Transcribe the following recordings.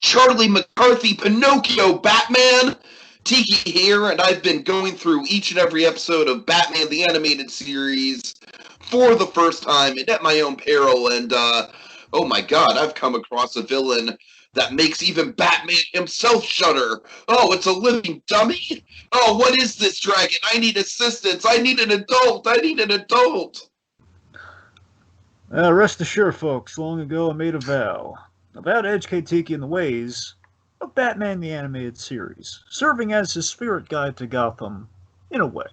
Charlie McCarthy Pinocchio Batman. Tiki here, and I've been going through each and every episode of Batman the Animated Series for the first time and at my own peril, and oh my god, I've come across a villain that makes even Batman himself shudder. Oh, it's a living dummy? Oh, what is this, Dragon? I need assistance. I need an adult. I need an adult. Rest assured, folks, long ago I made a vow to educate Tiki in the ways of Batman the Animated Series, serving as his spirit guide to Gotham, in a way.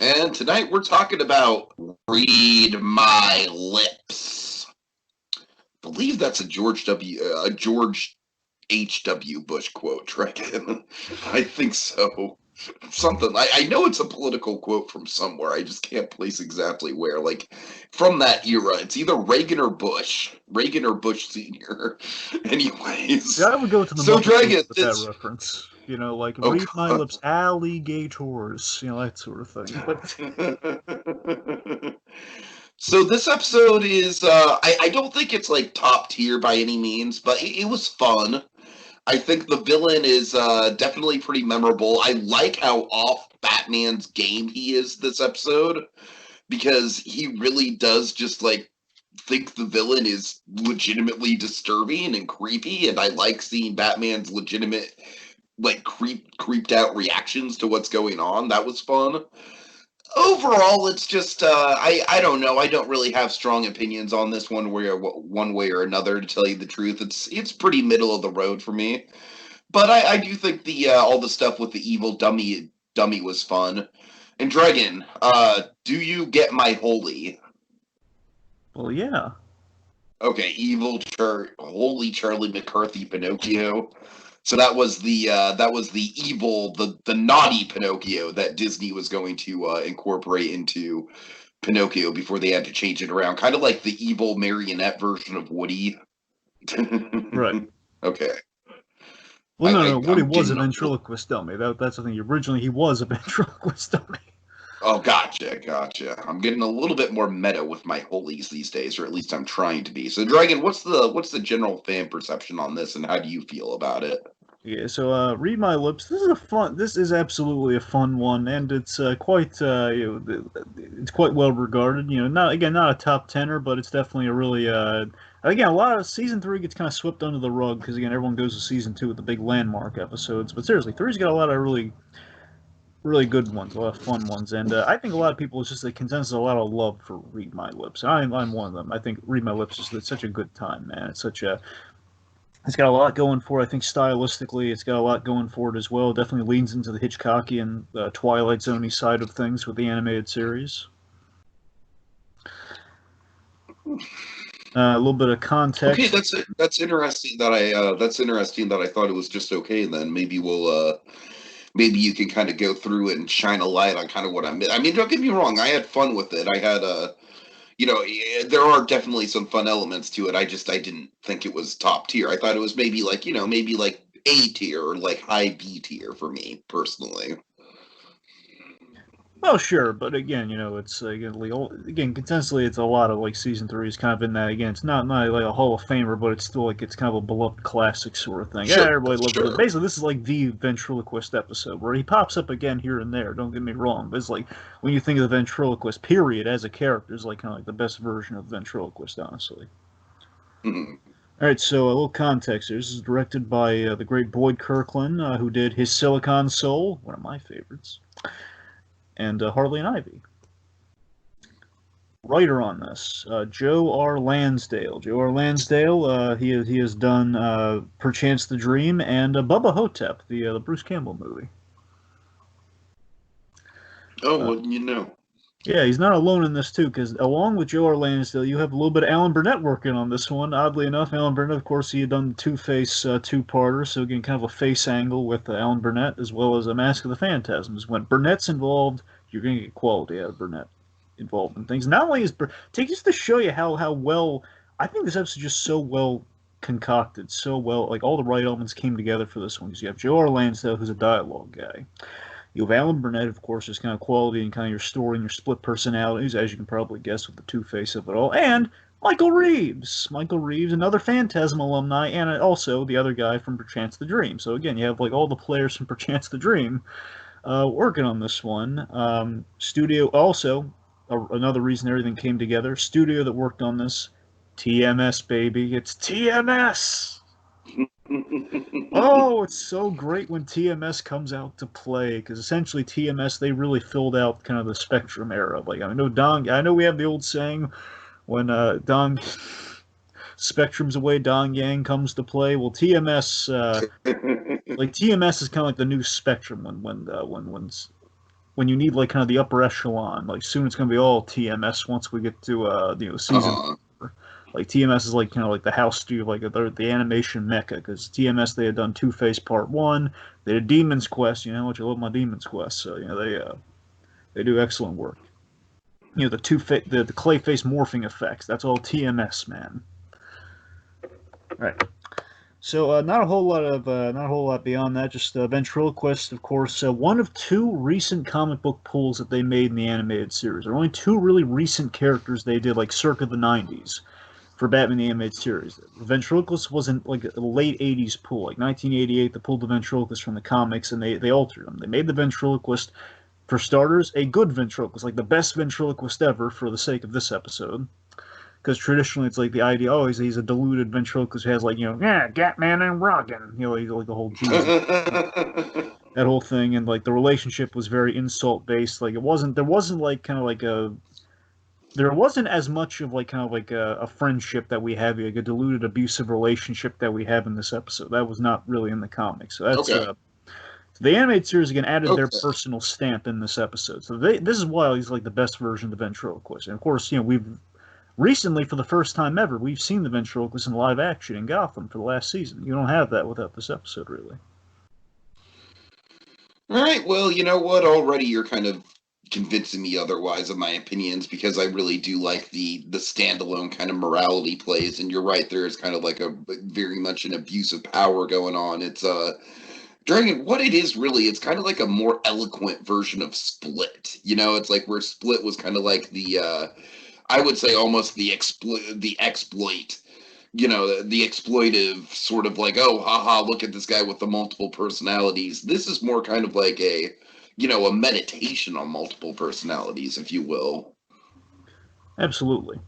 And tonight we're talking about Read My Lips. I believe that's a George H.W. Bush quote, Dragon. I think so. Something. I know it's a political quote from somewhere. I just can't place exactly where. Like, from that era. It's either Reagan or Bush. Reagan or Bush Sr. Anyways. Yeah, I would go to the so Dragon with that reference. You know, like, read my lips, alligators. You know, that sort of thing. But... So this episode is, I don't think it's, like, top tier by any means, but it was fun. I think the villain is definitely pretty memorable. I like how off Batman's game he is this episode, because he really does just, like, think the villain is legitimately disturbing and creepy, and I like seeing Batman's legitimate, like, creeped out reactions to what's going on. That was fun. Overall, it's just, I don't know. I don't really have strong opinions on this one way or another, to tell you the truth. It's pretty middle of the road for me. But I do think the all the stuff with the evil dummy was fun. And Dragon, do you get my holy? Well, yeah. Okay, holy Charlie McCarthy Pinocchio. So that was the evil, the naughty Pinocchio that Disney was going to incorporate into Pinocchio before they had to change it around, kind of like the evil marionette version of Woody. Right. Okay. Well, no, Woody was a ventriloquist dummy. That's the thing. Originally, he was a ventriloquist dummy. Oh, gotcha. I'm getting a little bit more meta with my holies these days, or at least I'm trying to be. So, Dragon, what's the general fan perception on this, and how do you feel about it? Yeah, so Read My Lips. This is absolutely a fun one, and it's quite it's quite well regarded. You know, not a top tenner, but it's definitely a really again, a lot of season 3 gets kind of swept under the rug because again, everyone goes to season 2 with the big landmark episodes. But seriously, 3's got a lot of really good ones, a lot of fun ones, and I think a lot of people, it's just a consensus, a lot of love for Read My Lips. I'm one of them. I think Read My Lips is such a good time, man. It's got a lot going for it. I think stylistically, it's got a lot going for it as well. It definitely leans into the Hitchcockian, Twilight Zone-y side of things with the animated series. A little bit of context. Okay, that's interesting that I thought it was just okay. Then maybe maybe you can kind of go through it and shine a light on kind of what I mean. I mean, don't get me wrong. I had fun with it. I had there are definitely some fun elements to it. I didn't think it was top tier. I thought it was maybe like A tier or like high B tier for me personally. Well, sure, but again, it's consensually, it's a lot of like season 3 is kind of in that. Again, it's not like a Hall of Famer, but it's still like it's kind of a beloved classic sort of thing. Sure, yeah, everybody loves sure. it. Basically, this is like the ventriloquist episode where he pops up again here and there. Don't get me wrong, but it's like when you think of the ventriloquist period as a character, is like kind of like the best version of ventriloquist, honestly. Mm-hmm. All right, so a little context here. This is directed by the great Boyd Kirkland, who did His Silicon Soul, one of my favorites, and Harley and Ivy. Writer on this, Joe R. Lansdale. Joe R. Lansdale, he has done Perchance the Dream and Bubba Hotep, the Bruce Campbell movie. Oh, well, Yeah, he's not alone in this, too, because along with Joe R. Lansdale, you have a little bit of Alan Burnett working on this one. Oddly enough, Alan Burnett, of course, he had done the Two-Face two-parter, so again, kind of a face angle with Alan Burnett, as well as a Mask of the Phantasms. When Burnett's involved, you're going to get quality out of Burnett involved in things. Not only is take just to show you how well, I think this episode is just so well concocted, so well, like all the right elements came together for this one, because you have Joe R. Lansdale, who's a dialogue guy. You have Alan Burnett, of course, is kind of quality and kind of your story and your split personalities, as you can probably guess with the Two-Face of it all. And Michael Reeves. Michael Reeves, another Phantasm alumni, and also the other guy from Perchance the Dream. So again, you have like all the players from Perchance the Dream working on this one. Studio also, another reason everything came together. Studio that worked on this, TMS baby. It's TMS. Oh, it's so great when TMS comes out to play because essentially TMS they really filled out kind of the Spectrum era. Like I know we have the old saying when Dong Spectrum's away, Dong Yang comes to play. Well, TMS like TMS is kind of like the new Spectrum when you need like kind of the upper echelon. Like soon it's going to be all TMS once we get to season. Like TMS is like kind of like the house studio, like the animation mecca. Because TMS they had done Two Face Part 1, they did Demon's Quest. You know how much I love my Demon's Quest, so they do excellent work. The the clay face morphing effects. That's all TMS, man. All right. So not a whole lot beyond that. Just ventriloquist, of course, one of two recent comic book pulls that they made in the animated series. There are only two really recent characters they did, like circa the '90s, for Batman the Animated Series. The ventriloquist wasn't like a late '80s pull, like 1988. They pulled the ventriloquist from the comics and they altered them. They made the ventriloquist, for starters, a good ventriloquist, like the best ventriloquist ever, for the sake of this episode. Because traditionally it's like the idea, oh, he's a deluded ventriloquist who has like, yeah, Gatman and Rogan, he's like the whole that whole thing, and like the relationship was very insult based. Like there wasn't like kind of like there wasn't as much of like kind of like a friendship that we have, like a deluded abusive relationship that we have in this episode. That was not really in the comics. So that's okay. The animated series again added their personal stamp in this episode. So this is why he's like the best version of the ventriloquist. And of course, we've recently, for the first time ever, we've seen the ventriloquist in live action in Gotham for the last season. You don't have that without this episode, really. All right. Well, you know what? Already you're kind of convincing me otherwise of my opinions because I really do like the standalone kind of morality plays. And you're right, there is kind of like a very much an abuse of power going on. It's Dragon, what it is really, it's kind of like a more eloquent version of Split. It's like where Split was kind of like the I would say almost the exploit, the exploitive sort of like, oh, haha, look at this guy with the multiple personalities. This is more kind of like a meditation on multiple personalities, if you will. Absolutely.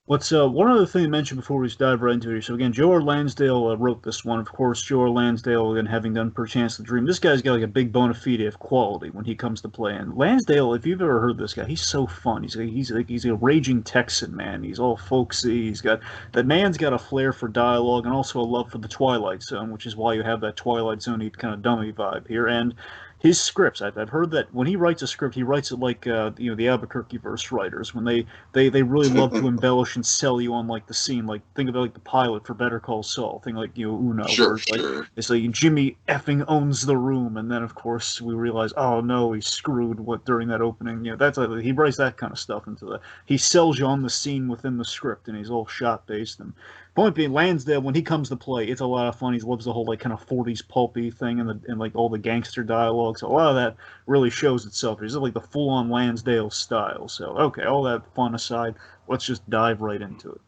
What's one other thing to mention before we dive right into it? So again, Joe R. Lansdale wrote this one. Of course, Joe R. Lansdale, again, having done Perchance the Dream, this guy's got like a big bona fide of quality when he comes to play. And Lansdale, if you've ever heard this guy, he's so fun. He's a raging Texan, man. He's all folksy. That man's got a flair for dialogue and also a love for the Twilight Zone, which is why you have that Twilight Zone-y kind of dummy vibe here. And his scripts, I've heard that when he writes a script, he writes it like the Albuquerque verse writers when they really love to embellish and sell you on like the scene. Like think of it like the pilot for Better Call Saul, thing like Uno, sure, where it's like Jimmy effing owns the room, and then of course we realize, oh no, he's screwed. What during that opening? That's he writes that kind of stuff into the. He sells you on the scene within the script, and he's all shot based. And point being, Lansdale, when he comes to play, it's a lot of fun. He loves the whole like kind of '40s pulpy thing and like all the gangster dialogue. So a lot of that really shows itself. He's like the full-on Lansdale style. So okay, all that fun aside, let's just dive right into it.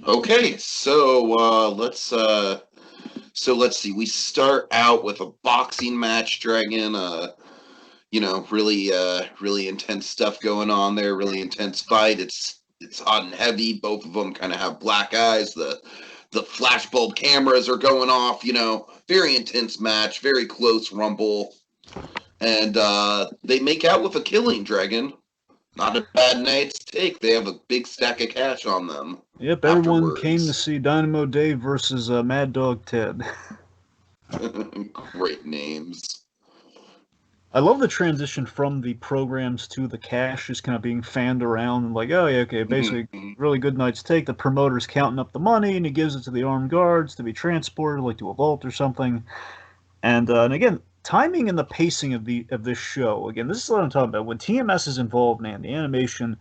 Okay, so let's see. We start out with a boxing match, Dragon. Really intense stuff going on there. Really intense fight. It's hot and heavy. Both of them kind of have black eyes. The flashbulb cameras are going off. Very intense match. Very close rumble, and they make out with a killing, Dragon. Not a bad night's take. They have a big stack of cash on them. Yep, everyone came to see Dynamo Dave versus Mad Dog Ted. Great names. I love the transition from the programs to the cash just kind of being fanned around and like, oh yeah, okay, basically really good night's take. The promoter's counting up the money and he gives it to the armed guards to be transported like to a vault or something. And again, timing and the pacing of this show. Again, this is what I'm talking about. When TMS is involved, man, the animation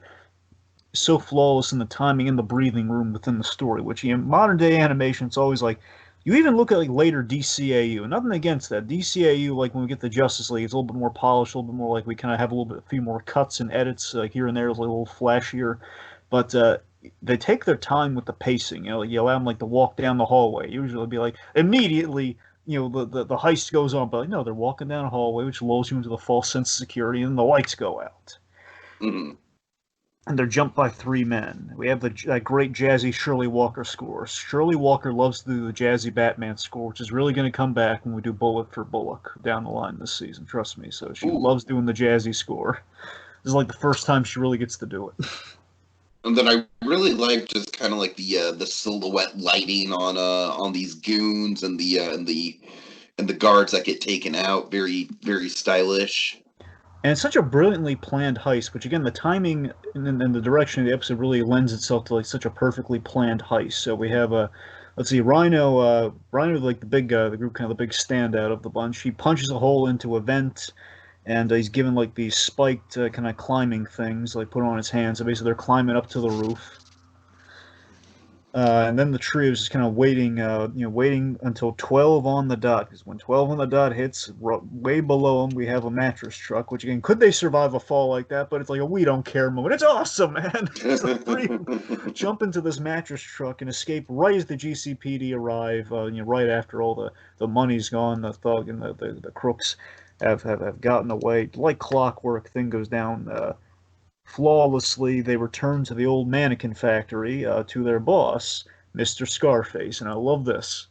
is so flawless in the timing and the breathing room within the story. Which in modern day animation, it's always like you even look at like later DCAU. Nothing against that. DCAU, like when we get to Justice League, it's a little bit more polished, a little bit more like we kind of have a few more cuts and edits like here and there, it's like a little flashier. but they take their time with the pacing. You allow them like to walk down the hallway. Usually it'll be like immediately, the heist goes on, but like, no, they're walking down a hallway, which lulls you into the false sense of security, and the lights go out. Mm-hmm. And they're jumped by 3 men. We have that great jazzy Shirley Walker score. Shirley Walker loves to do the jazzy Batman score, which is really going to come back when we do Bullet for Bullock down the line this season. Trust me. So she loves doing the jazzy score. This is like the first time she really gets to do it. And then I really like just kind of like the silhouette lighting on these goons and the guards that get taken out. Very very stylish. And it's such a brilliantly planned heist, which again, the timing and the direction of the episode really lends itself to like such a perfectly planned heist. So we have let's see, Rhino, like the big the group, kind of the big standout of the bunch. He punches a hole into a vent, and he's given like these spiked kind of climbing things, like put on his hands. So basically, they're climbing up to the roof. And then the trio is just kind of waiting, waiting until 12 on the dot. Because when 12 on the dot hits, way below them, we have a mattress truck. Which again, could they survive a fall like that? But it's like a we don't care moment. It's awesome, man. So three jump into this mattress truck and escape right as the GCPD arrive. Right after all the money's gone, the thug and the crooks have gotten away. Like clockwork, thing goes down. Flawlessly, they return to the old mannequin factory to their boss, Mr. Scarface, and I love this.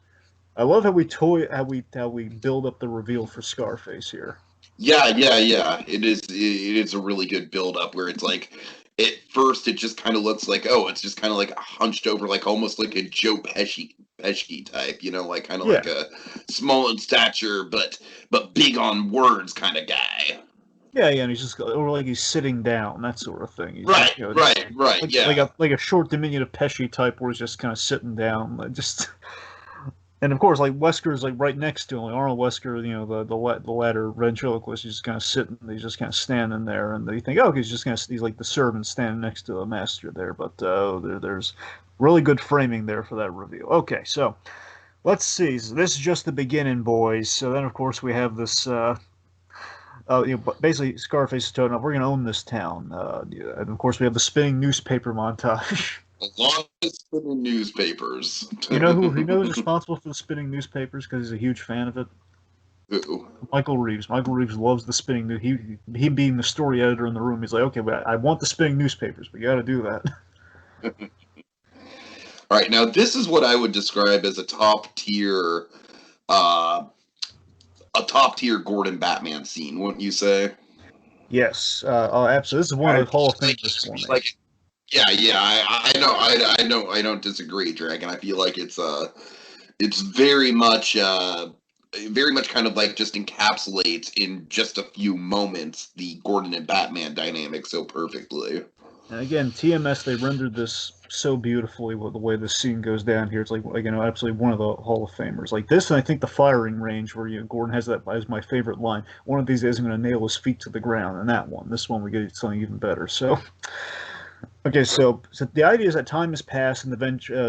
I love how we build up the reveal for Scarface here. Yeah. It is a really good build up where it's like at first it just kind of looks like it's just kind of like hunched over, like almost like a Joe Pesci type, like kind of like a small in stature but big on words kind of guy. Yeah, and he's just or like he's sitting down, that sort of thing. He's right, just, right, like, yeah, like a short diminutive Pesci type, where he's just kind of sitting down, just. And of course, like Wesker's like right next to him. Like Arnold Wesker, the latter ventriloquist, he's just kind of sitting, he's just kind of standing there, and you think, he's like the servant standing next to the master there. But there's really good framing there for that reveal. Okay, so let's see. So this is just the beginning, boys. So then, of course, we have this. Basically, Scarface is telling us we're going to own this town. And of course, we have the spinning newspaper montage. A lot of spinning newspapers. Who's responsible for the spinning newspapers because he's a huge fan of it? Ooh. Michael Reeves. Michael Reeves loves the spinning. He being the story editor in the room, he's like, okay, but I want the spinning newspapers. We got to do that. All right, now this is what I would describe as a top tier Gordon Batman scene, wouldn't you say? Yes, absolutely. This is one of the Hall of Famers for me. Like, yeah, I know, I don't disagree, Dragon. I feel like it's very much kind of like just encapsulates in just a few moments the Gordon and Batman dynamic so perfectly. And again, TMS, they rendered this so beautifully with the way this scene goes down here. It's like absolutely one of the Hall of Famers. Like this, and I think the firing range where Gordon has that as my favorite line. One of these days, I'm going to nail his feet to the ground. And that one, this one, we get something even better. So, okay, so the idea is that time has passed, and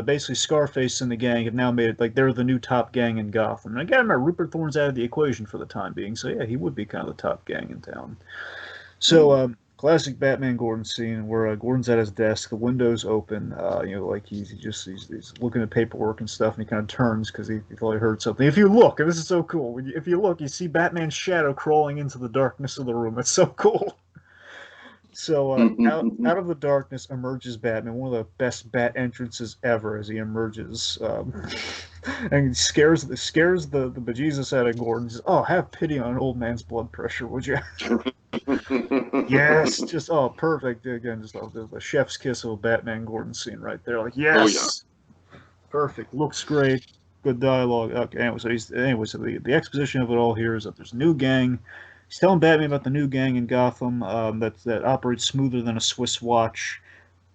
basically Scarface and the gang have now made it like they're the new top gang in Gotham. And again, remember, Rupert Thorne's out of the equation for the time being. So yeah, he would be kind of the top gang in town. So. Classic Batman Gordon scene where Gordon's at his desk, the window's open, like he's looking at paperwork and stuff, and he kind of turns because he thought he heard something. If you look, and this is so cool, if you look, you see Batman's shadow crawling into the darkness of the room. It's so cool. So out of the darkness emerges Batman, one of the best Bat entrances ever as he emerges, and he scares the bejesus out of Gordon. He says, "Oh, have pity on an old man's blood pressure, would you?" Yes, just perfect. Again, just the chef's kiss of a Batman Gordon scene right there. Like yes, perfect. Looks great. Good dialogue. Okay, so the exposition of it all here is that there's a new gang. He's telling Batman about the new gang in Gotham that operates smoother than a Swiss watch,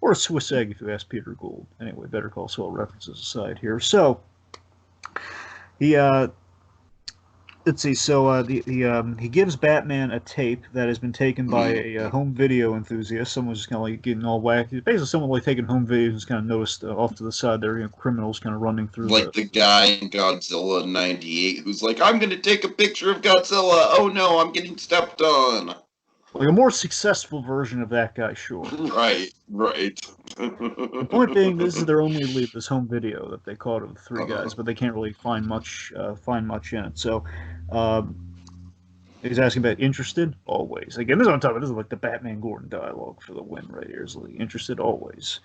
or a Swiss egg if you ask Peter Gould. Anyway, Better Call Saul references aside here. So he let's see. So he gives Batman a tape that has been taken by a home video enthusiast. Someone's just kind of like getting all wacky. Basically, someone like taking home videos who's kind of noticed off to the side there, criminals kind of running through. Like the guy in Godzilla '98 who's like, "I'm going to take a picture of Godzilla. Oh no, I'm getting stepped on." Like a more successful version of that guy, sure. Right, right. The point being, this is their only lead, this home video that they caught of the three Uh, guys, but they can't really find much in it. So, um, he's asking about interested always. Again, this is what I'm talking about. This is like the Batman Gordon dialogue for the win right here. Is like, interested always.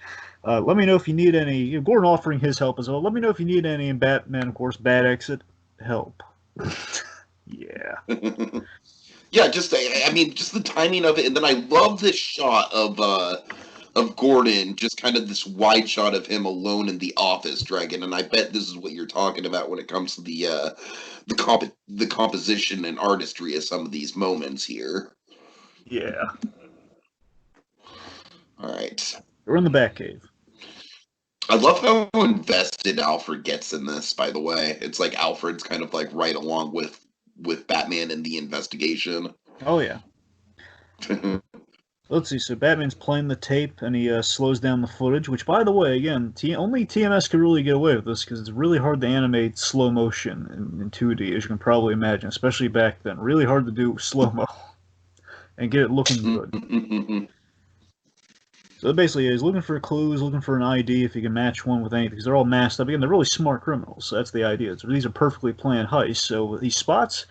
Let me know if you need any. Gordon offering his help as well. Let me know if you need any. And Batman, of course, bad exit help. Yeah. yeah, just I mean, just the timing of it, and then I love this shot of Gordon, just kind of this wide shot of him alone in the office, Dragon. And I bet this is what you're talking about when it comes to the composition and artistry of some of these moments here. Yeah. All right. We're in the Batcave. I love how invested Alfred gets in this, by the way. It's like Alfred's kind of like right along with Batman in the investigation. Oh yeah. Let's see. So Batman's playing the tape, and he slows down the footage. Which, by the way, again, only TMS could really get away with this because it's really hard to animate slow motion in 2D, as you can probably imagine, especially back then. Really hard to do slow mo and get it looking good. So basically, he's looking for clues, looking for an ID if he can match one with anything, because they're all masked up. Again, they're really smart criminals, so that's the idea. So these are perfectly planned heists. So he spots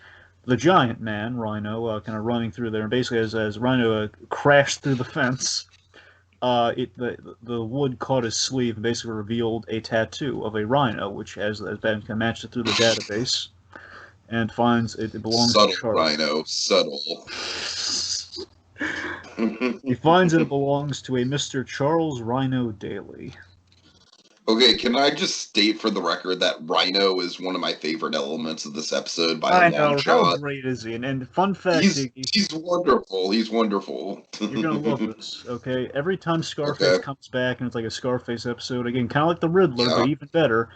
the giant man, Rhino, kind of running through there, and basically as Rhino crashed through the fence, the wood caught his sleeve and basically revealed a tattoo of a rhino, which as Batman can match it through the database, and finds it belongs subtle to Charles. Rhino, subtle. He finds that it belongs to a Mr. Charles Rhino Daly. Okay, can I just state for the record that Rhino is one of my favorite elements of this episode by a long shot? How great is he? And fun fact, he's wonderful. He's wonderful. You're gonna love this, okay? Every time Scarface comes back and it's like a Scarface episode, again, kind of like the Riddler, but even better,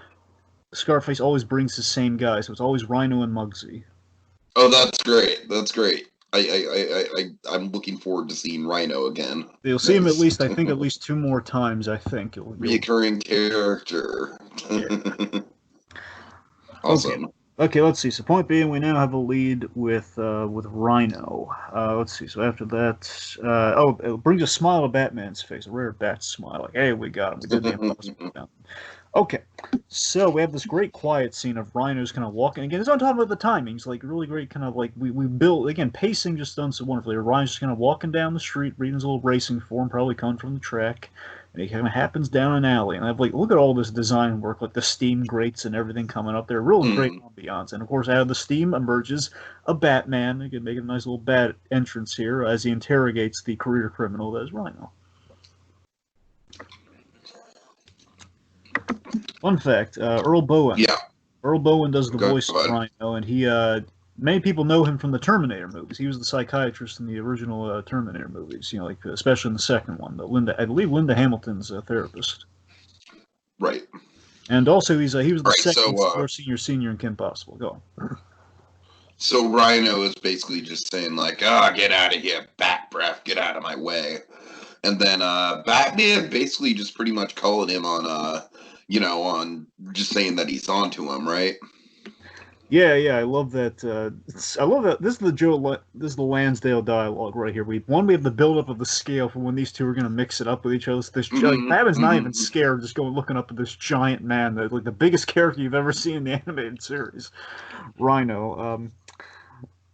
Scarface always brings the same guy, so it's always Rhino and Muggsy. Oh, that's great. That's great. I'm looking forward to seeing Rhino again. You'll see him at least 2 more times. I think reoccurring character. Yeah. Awesome. Okay, let's see. So point being, we now have a lead with Rhino. Let's see. So after that, it brings a smile to Batman's face, a rare bat smile. Like, hey, we got him. We did the impossible. Okay, so we have this great quiet scene of Rhino's kind of walking. Again, it's on top of the timings, like really great kind of like we build, again, pacing just done so wonderfully. Rhino's just kind of walking down the street, reading his little racing form, probably coming from the track, and he kind of happens down an alley. And I've like, look at all this design work, like the steam grates and everything coming up there. Real great ambiance. And of course, out of the steam emerges a Batman. You can make a nice little bat entrance here as he interrogates the career criminal that is Rhino. Fun fact, Earl Bowen. Yeah. Earl Bowen does the voice of Rhino, and he, many people know him from the Terminator movies. He was the psychiatrist in the original Terminator movies, you know, like especially in the second one. I believe Linda Hamilton's therapist. Right. And also, he was the second senior in Kim Possible. Go on. So Rhino is basically just saying like, get out of here, bat breath, get out of my way. And then Batman basically just pretty much calling him on on just saying that he's onto him, right? Yeah, I love that. I love that. This is the Lansdale dialogue right here. We have the buildup of the scale for when these two are going to mix it up with each other. Batman's not even scared, just looking up at this giant man, like the biggest character you've ever seen in the animated series, Rhino.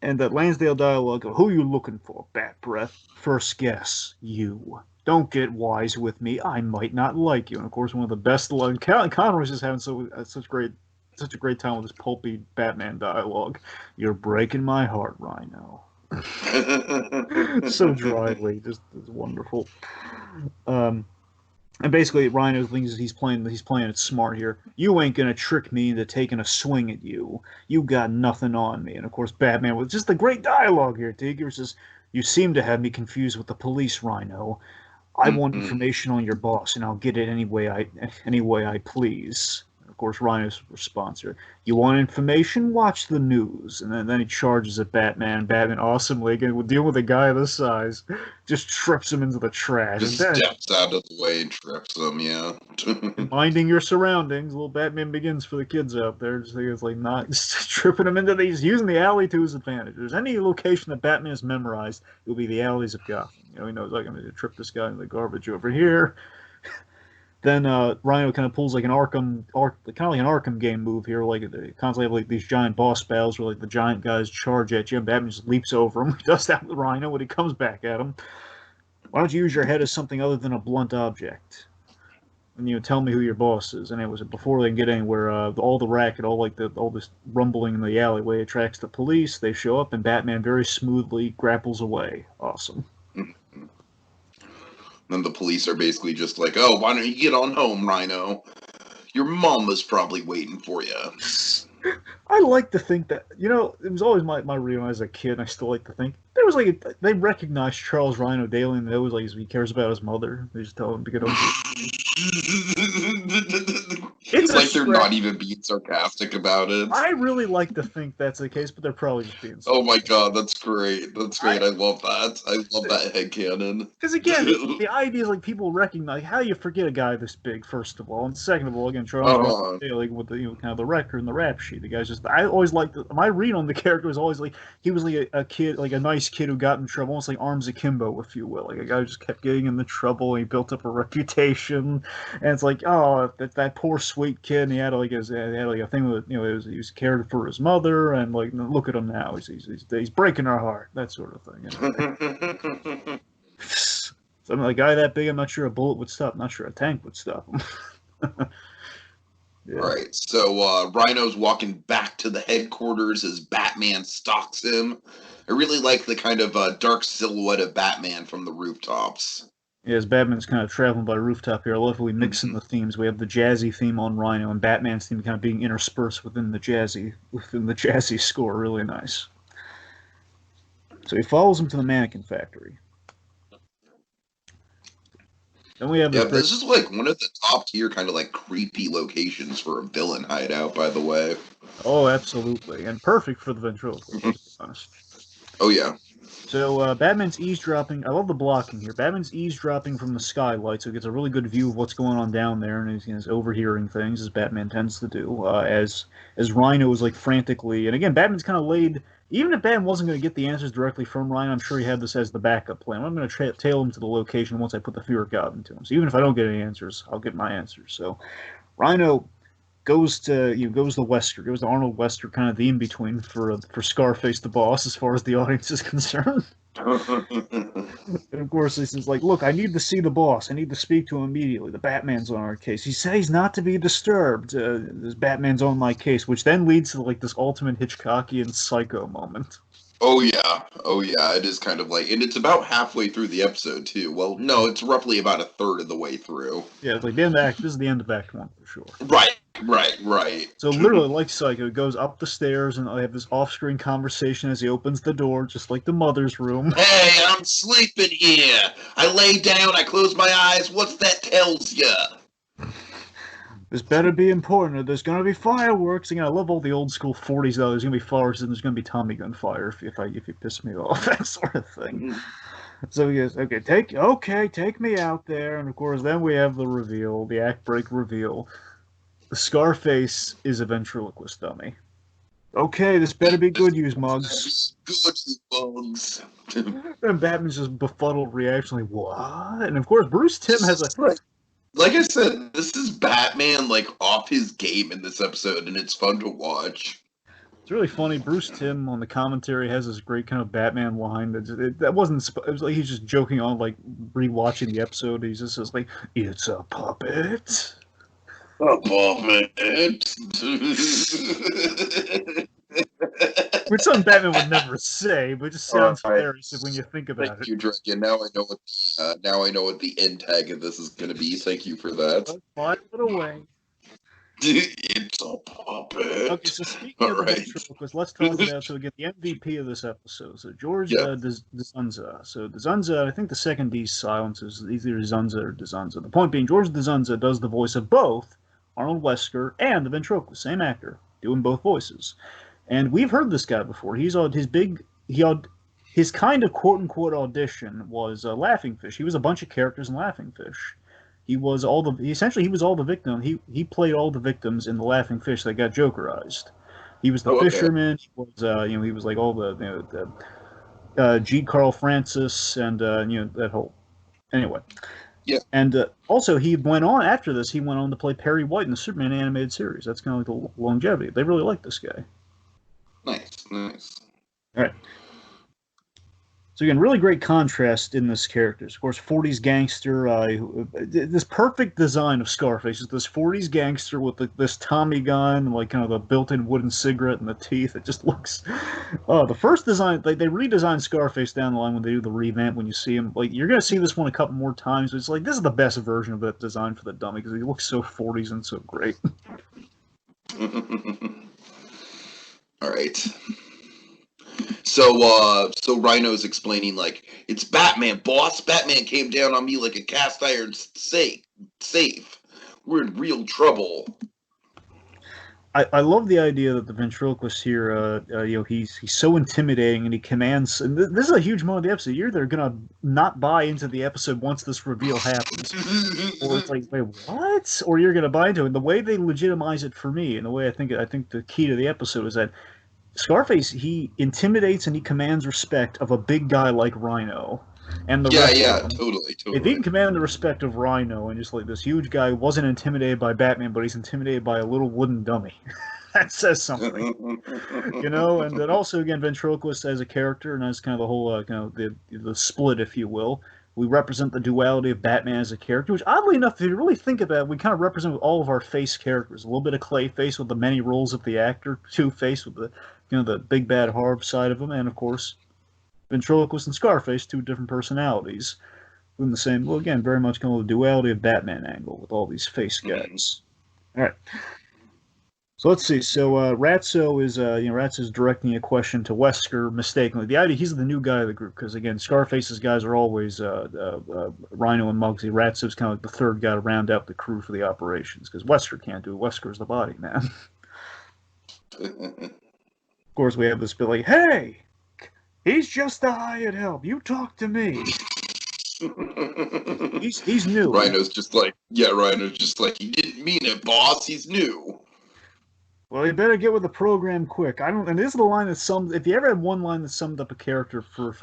And that Lansdale dialogue of, who you looking for, Bat Breath? First guess, you. Don't get wise with me, I might not like you. And of course, one of the best, Conroy's just having such a great time with this pulpy Batman dialogue. You're breaking my heart, Rhino. So dryly, just wonderful. And basically, Rhino thinks he's playing it smart here. You ain't gonna trick me into taking a swing at you. You got nothing on me. And of course, Batman with just the great dialogue here. Tigger says, "You seem to have me confused with the police, Rhino. I want information on your boss, and I'll get it any way I please." Of course, Rhino's response here: "You want information? Watch the news." And then he charges at Batman. Batman, awesomely, again, will deal with a guy of this size, just trips him into the trash. Just steps out of the way and trips him, yeah. Minding your surroundings, little Batman Begins for the kids out there. Just think it's like not just tripping him into these, using the alley to his advantage. If there's any location that Batman has memorized, it will be the alleys of Gotham. You know, he knows, like, I'm going to trip this guy in the garbage over here. Then Rhino kind of pulls like an Arkham game move here, like they constantly have like these giant boss battles where like the giant guys charge at you, and Batman just leaps over him. He does that with Rhino when he comes back at him. Why don't you use your head as something other than a blunt object? And you know, tell me who your boss is. And it was before they can get anywhere. All the racket, all this rumbling in the alleyway attracts the police. They show up, and Batman very smoothly grapples away. Awesome. Then the police are basically just like, "Oh, why don't you get on home, Rhino? Your mama's probably waiting for you." I like to think that, you know, it was always my read as a kid, and I still like to think, there was like, they recognized Charles Rhino daily, and they always like, he cares about his mother. They just tell him to get on. It's like they're not even being sarcastic about it. I really like to think that's the case, but they're probably just being sarcastic. Oh my god, that's great. That's great. I love that. I love that headcanon. Because again, the idea is like people recognize, how do you forget a guy this big, first of all? And second of all, again, Charles Rhino, with the, you know, kind of the record and the rap sheet. The guy's just, I always liked, my read on the character was always like, he was like a kid, like a nice kid who got in trouble, almost like Arms Akimbo, if you will. Like a guy who just kept getting in the trouble, and he built up a reputation. And it's like, oh, that poor sweet kid, and he had like a thing with, you know, he was cared for his mother, and like, look at him now, he's breaking our heart, that sort of thing. You know? Something like a guy that big, I'm not sure a bullet would stop. I'm not sure a tank would stop him. Yeah. Right, so Rhino's walking back to the headquarters as Batman stalks him. I really like the kind of dark silhouette of Batman from the rooftops. Yeah, as Batman's kind of traveling by rooftop here, I love how we mix in the themes. We have the jazzy theme on Rhino, and Batman's theme kind of being interspersed within the jazzy score. Really nice. So he follows him to the mannequin factory. Then we have this is like one of the top tier kind of like creepy locations for a villain hideout, by the way. Oh, absolutely. And perfect for the ventriloquist, to be honest. Oh, yeah. So Batman's eavesdropping. I love the blocking here. Batman's eavesdropping from the skylight, so he gets a really good view of what's going on down there, and he's overhearing things, as Batman tends to do, as Rhino is like frantically. And again, Batman's kind of laid. Even if Batman wasn't going to get the answers directly from Rhino, I'm sure he had this as the backup plan. I'm going to tail him to the location once I put the fear of God into him. So even if I don't get any answers, I'll get my answers. So Rhino goes to Wesker, goes to Arnold Wesker, kind of the in-between for Scarface the boss, as far as the audience is concerned. And of course, he says, like, look, I need to see the boss. I need to speak to him immediately. The Batman's on our case. He says not to be disturbed. This Batman's on my case, which then leads to like this ultimate Hitchcockian psycho moment. Oh yeah, it is kind of like, and it's about halfway through the episode too. Well, no, it's roughly about a third of the way through. Yeah, it's like the end of Act. This is the end of Act 1 for sure. Right. So literally, like Psycho, goes up the stairs, and I have this off-screen conversation as he opens the door, just like the mother's room. Hey, I'm sleeping here. I lay down, I close my eyes. What's that tells ya? This better be important, or there's going to be fireworks. Again, I love all the old school 40s, though. There's going to be fireworks, and there's going to be Tommy gun fire if you piss me off, that sort of thing. So he goes, okay, take me out there. And of course, then we have the reveal, the act break reveal. The Scarface is a ventriloquist dummy. Okay, this better be good news, Muggs. Good Muggs. And Batman's just befuddled reaction, like, what? And of course, Bruce Timm has a... Like I said, this is Batman, like, off his game in this episode, and it's fun to watch. It's really funny. Bruce Timm on the commentary has this great kind of Batman line that wasn't... It was like he's just joking on, like, rewatching the episode. He's just says, like, it's a puppet. A puppet. Which something Batman would never say, but it just sounds hilarious when you think about it. Thank you, Dragon. Now I know what the end tag of this is going to be. Thank you for that. File it away. It's a puppet. Okay, so speaking of the ventriloquist, let's talk about, so again, the MVP of this episode. So George Dzunza. So Dzunza, I think the second D silence is either Zunza or Dzunza. The point being, George Dzunza does the voice of both Arnold Wesker, and the ventriloquist, same actor, doing both voices. And we've heard this guy before. He's on his big his kind of quote unquote audition was Laughing Fish. He was a bunch of characters in Laughing Fish. He was he was all the victim. He played all the victims in the Laughing Fish that got Jokerized. He was the Oh, okay. fisherman. He was he was like all the G. Carl Francis and that whole anyway. Yeah. And also, he went on after this. He went on to play Perry White in the Superman animated series. That's kind of like the longevity. They really like this guy. Nice. All right. So again, really great contrast in this characters. Of course, 40s gangster. This perfect design of Scarface is this 40s gangster with this Tommy gun, like kind of the built-in wooden cigarette and the teeth. It just looks. The first design, they redesigned Scarface down the line when they do the revamp. When you see him, like you're gonna see this one a couple more times. But it's like this is the best version of that design for the dummy because he looks so 40s and so great. All right. So Rhino's explaining, like, it's Batman, boss. Batman came down on me like a cast iron safe. We're in real trouble. I love the idea that the ventriloquist here, he's so intimidating and he commands. And this is a huge moment of the episode. You're either gonna not buy into the episode once this reveal happens, or it's like, wait, what? Or you're gonna buy into it. And the way they legitimize it for me, and the way I think the key to the episode is that Scarface, he intimidates and he commands respect of a big guy like Rhino. And totally. If he can command the respect of Rhino and just like this huge guy who wasn't intimidated by Batman, but he's intimidated by a little wooden dummy, that says something, And then also again, ventriloquist as a character and as kind of the whole the split, if you will. We represent the duality of Batman as a character, which oddly enough, if you really think about it, we kind of represent all of our face characters. A little bit of Clayface with the many roles of the actor, Two-Face with the the big bad horror side of him, and of course, ventriloquist and Scarface, two different personalities. In the same, well, again, very much kind of the duality of Batman angle with all these face guys. All right. So let's see. So Ratso is directing a question to Wesker mistakenly. The idea he's the new guy of the group because again, Scarface's guys are always Rhino and Muggsy. Ratso's kind of like the third guy to round out the crew for the operations because Wesker can't do it. Wesker's the body man. Of course, we have this bit like, hey, he's just the hired help. You talk to me. he's new. Rhino's just like, he didn't mean it, boss. He's new. Well, you better get with the program quick. And this is the line that sums. If you ever had one line that summed up a character for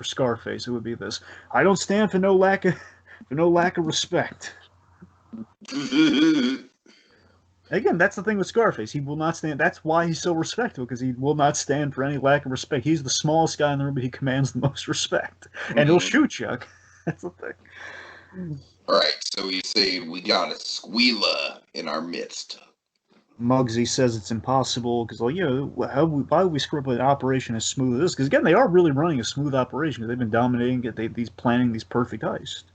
Scarface, it would be this: I don't stand for no lack of respect. Again, that's the thing with Scarface. He will not stand. That's why he's so respectable, because he will not stand for any lack of respect. He's the smallest guy in the room, but he commands the most respect. And he'll shoot you. That's the thing. All right, so he's saying we got a squealer in our midst. Muggsy says it's impossible, because, why would we screw up an operation as smooth as this? Because, again, they are really running a smooth operation, because they've been dominating it. Planning these perfect heists.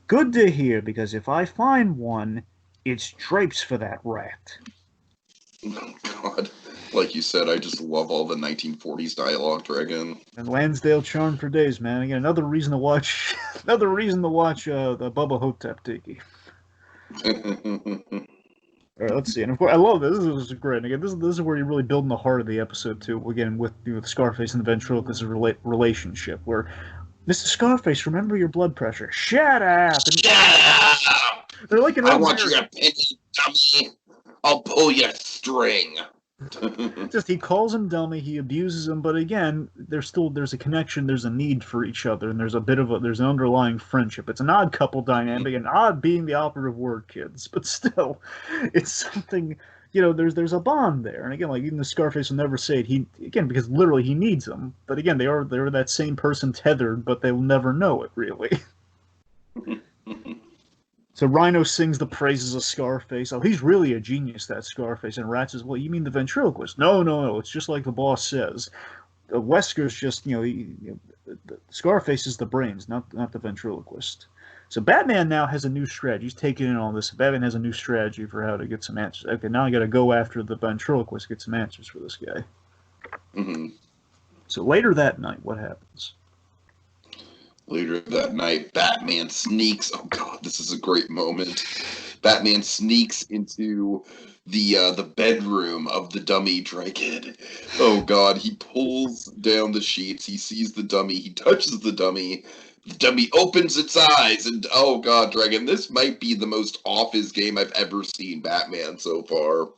Good to hear, because if I find one, it's drapes for that rat. Oh, God. Like you said, I just love all the 1940s dialogue, Dragon. And Lansdale charmed for days, man. Again, another reason to watch the Bubba Hotep Tiki. All right, let's see. And of course, I love this. This is great. And again, this is where you're really building the heart of the episode too. Again, with Scarface and the ventriloquist relationship, where Mr. Scarface, remember your blood pressure. Shut up. Shut up. They're like an I want your opinion, dummy. I'll pull your string. Just he calls him dummy, he abuses him, but again, there's a connection, there's a need for each other, and there's an underlying friendship. It's an odd couple dynamic, and odd being the operative word, kids, but still, it's something. There's a bond there, and again, like even the Scarface will never say it. Because literally he needs them, but again, they're that same person tethered, but they'll never know it really. So Rhino sings the praises of Scarface. Oh, he's really a genius, that Scarface. And Rat says, well, you mean the ventriloquist? No, it's just like the boss says. Wesker's just, Scarface is the brains, not the ventriloquist. So Batman now has a new strategy. He's taking in all this. Batman has a new strategy for how to get some answers. Okay, now I got to go after the ventriloquist, get some answers for this guy. Mm-hmm. So later that night, what happens? Later that night, Batman sneaks. Oh, God, this is a great moment. Batman sneaks into the bedroom of the dummy dragon. Oh God, he pulls down the sheets, he sees the dummy, he touches the dummy opens its eyes, and oh God, Dragon, this might be the most off his game I've ever seen Batman so far.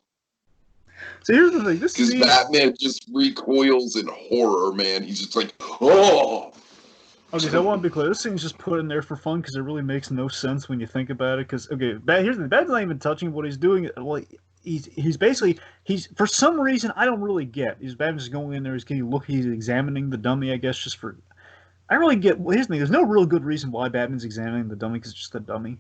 So here's the thing, this Because scene... Batman just recoils in horror, man. He's just like, oh! Okay, so I want to be clear. This thing's just put in there for fun because it really makes no sense when you think about it. Because, okay, here's the thing. Batman's not even touching what he's doing. Like, he's basically, for some reason, I don't really get. Batman's just going in there, he's examining the dummy, I guess, just for... I don't really get... Well, here's the thing. There's no real good reason why Batman's examining the dummy because it's just a dummy.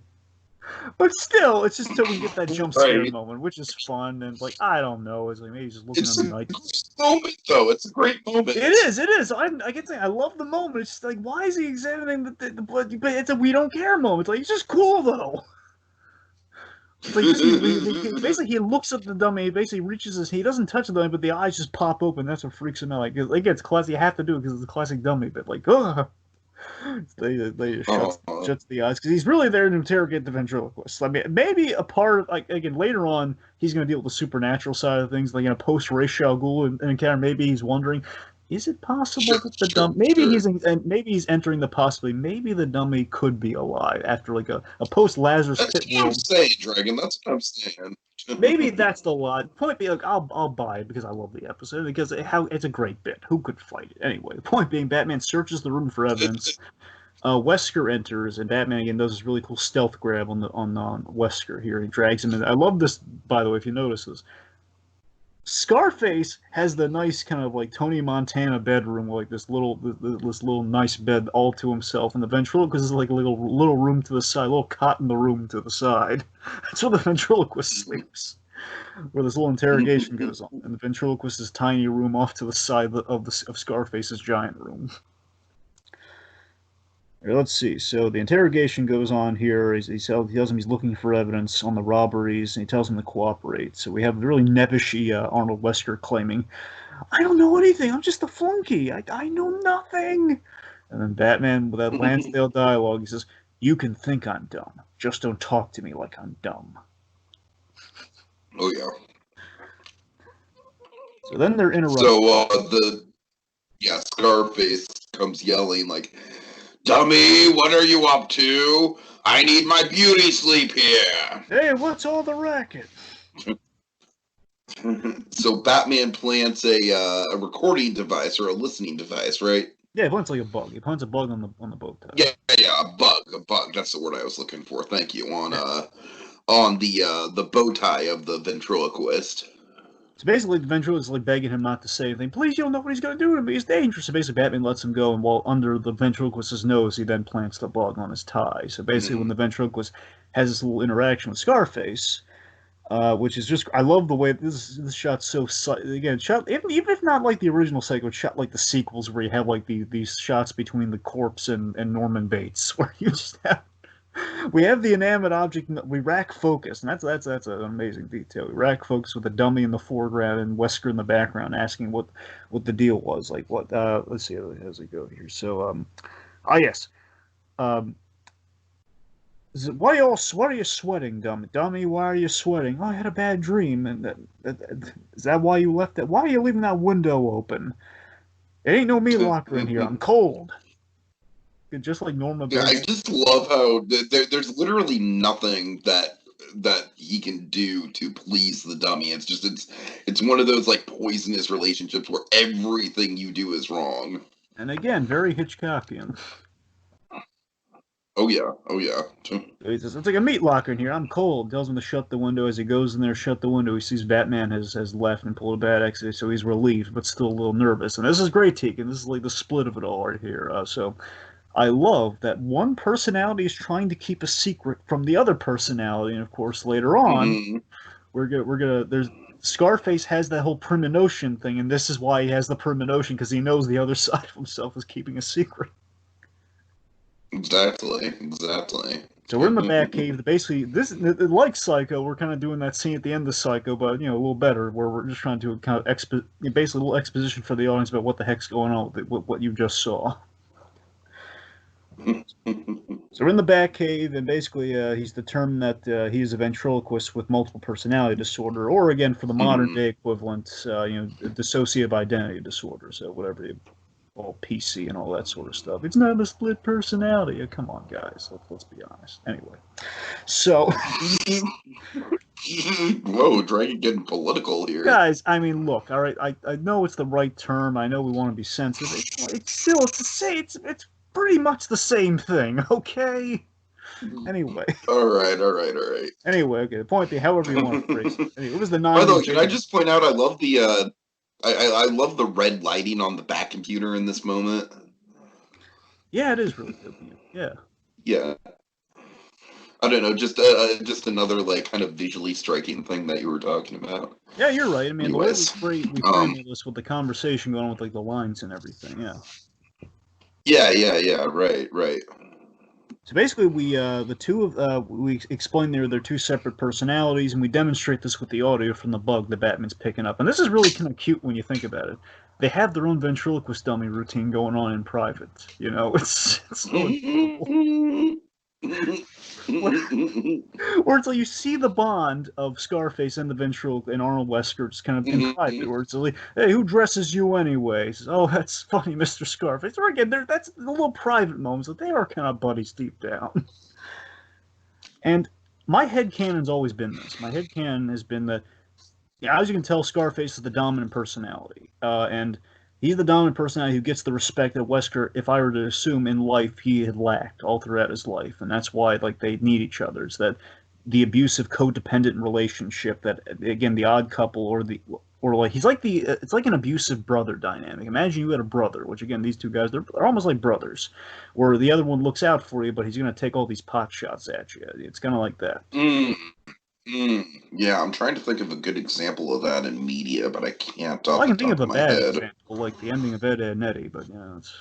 But still, it's just so we get that jump scare moment, which is fun, and like I don't know, it's like maybe he's just looking on the night. It's a great moment, though. It's a great moment. It is. I get saying I love the moment. It's just like, why is he examining the blood? But it's a we don't care moment. It's like it's just cool though. It's like basically he looks at the dummy. He basically reaches he doesn't touch the dummy, but the eyes just pop open. That's what freaks him out. Like again, it's classic. You have to do it because it's a classic dummy. But like, they shuts the eyes because he's really there to interrogate the ventriloquist. I mean, maybe a part of like again later on he's going to deal with the supernatural side of things, like in a post Ra's al Ghul encounter. Maybe he's wondering, is it possible that the dummy? Maybe he's entering the possibility. Maybe the dummy could be alive after like a post Lazarus pit world. That's what I'm saying, Dragon. That's what I'm saying. Maybe that's the lot. Point being, like, I'll buy it because I love the episode because it's a great bit. Who could fight it anyway? The point being, Batman searches the room for evidence. Wesker enters, and Batman again does this really cool stealth grab on Wesker here. He drags him in. I love this, by the way. If you notice this, Scarface has the nice kind of like Tony Montana bedroom, like this little nice bed all to himself, and the ventriloquist is like a little room to the side, a little cot in the room to the side. That's where the ventriloquist sleeps, where this little interrogation goes on, and the ventriloquist's tiny room off to the side of Scarface's giant room. Let's see. So the interrogation goes on here. He tells him he's looking for evidence on the robberies, and he tells him to cooperate. So we have the really nebbishy Arnold Wesker claiming, "I don't know anything. I'm just a flunky. I know nothing." And then Batman, with that Lansdale dialogue, he says, "You can think I'm dumb. Just don't talk to me like I'm dumb." Oh yeah. So then they're interrupted. So Scarface comes yelling like, "Dummy, what are you up to? I need my beauty sleep here." Hey, what's all the racket? So Batman plants a recording device or a listening device, right? Yeah, he plants like a bug. He plants a bug on the boat tie. Yeah, a bug. That's the word I was looking for. Thank you. On the bow tie of the ventriloquist. So basically, the ventriloquist is like begging him not to say anything. Please, you don't know what he's going to do to me. He's dangerous. So basically, Batman lets him go, and while under the ventriloquist's nose, he then plants the bug on his tie. So basically, when the ventriloquist has this little interaction with Scarface, which is just, I love the way this shot's so, again, even if not like the original Psycho, it's shot like the sequels where you have like these shots between the corpse and Norman Bates, where you just have, we have the inanimate object, we rack focus, and that's an amazing detail. We rack focus with the dummy in the foreground and Wesker in the background, asking what the deal was. Like what? Let's see how does it go here. So, yes. Why are you sweating, dummy? Why are you sweating? Oh, I had a bad dream, and is that why you left it? Why are you leaving that window open? It ain't no meat locker in here. I'm cold. Just like Norma Bates. Yeah, I just love how there's literally nothing that he can do to please the dummy. It's one of those like poisonous relationships where everything you do is wrong. And again, very Hitchcockian. Oh yeah. He says, "It's like a meat locker in here. I'm cold." Tells him to shut the window. As he goes in there, shut the window. He sees Batman has left and pulled a bad exit, so he's relieved, but still a little nervous. And this is great, Tiki. This is like the split of it all right here. So I love that one personality is trying to keep a secret from the other personality, and of course later on, we're gonna there's Scarface has that whole premonition thing, and this is why he has the premonition, because he knows the other side of himself is keeping a secret. Exactly. So we're in the Batcave. Basically, like Psycho, we're kind of doing that scene at the end of Psycho, but a little better, where we're just trying to kind of basically a little exposition for the audience about what the heck's going on with what you just saw. So we're in the Batcave, and basically he's determined that he is a ventriloquist with multiple personality disorder, or again, for the modern day equivalent, dissociative identity disorder. So whatever you all PC and all that sort of stuff. It's not a split personality. Oh, come on, guys. Let's be honest. Anyway, so whoa, Dragon getting political here. guys, I mean, look, all right. I know it's the right term. I know we want to be sensitive. It's pretty much the same thing. Okay. Anyway. All right. Anyway, okay. The point being, however you want to phrase it. Anyway, it was the 90s. By the way, can I just point out I love the I love the red lighting on the back computer in this moment. Yeah, it is really good. Yeah. Yeah. I don't know, just another like kind of visually striking thing that you were talking about. Yeah, you're right. I mean, anyways, the way we framed this with the conversation going on with like the lines and everything. Yeah. Yeah. Right. So basically, we explain their two separate personalities, and we demonstrate this with the audio from the bug that Batman's picking up. And this is really kind of cute when you think about it. They have their own ventriloquist dummy routine going on in private. You know, it's so adorable. Where it's like you see the bond of Scarface and the ventriloquist and Arnold Wesker just kind of in private, where it's like, hey, who dresses you anyway? He says, oh, that's funny, Mr. Scarface. Or again, that's the little private moments that they are kind of buddies deep down. And my headcanon's always been this. My headcanon has been that, as you can tell, Scarface is the dominant personality. And he's the dominant personality who gets the respect that Wesker, if I were to assume in life, he had lacked all throughout his life, and that's why like they need each other. It's that the abusive codependent relationship that again the odd couple or like he's like it's like an abusive brother dynamic. Imagine you had a brother, which again these two guys they're almost like brothers, where the other one looks out for you, but he's going to take all these pot shots at you. It's kind of like that. Yeah, I'm trying to think of a good example of that in media, but I can't. Well, I can think of a bad example, like the ending of Ed, Ed and Eddie, but yeah, it's.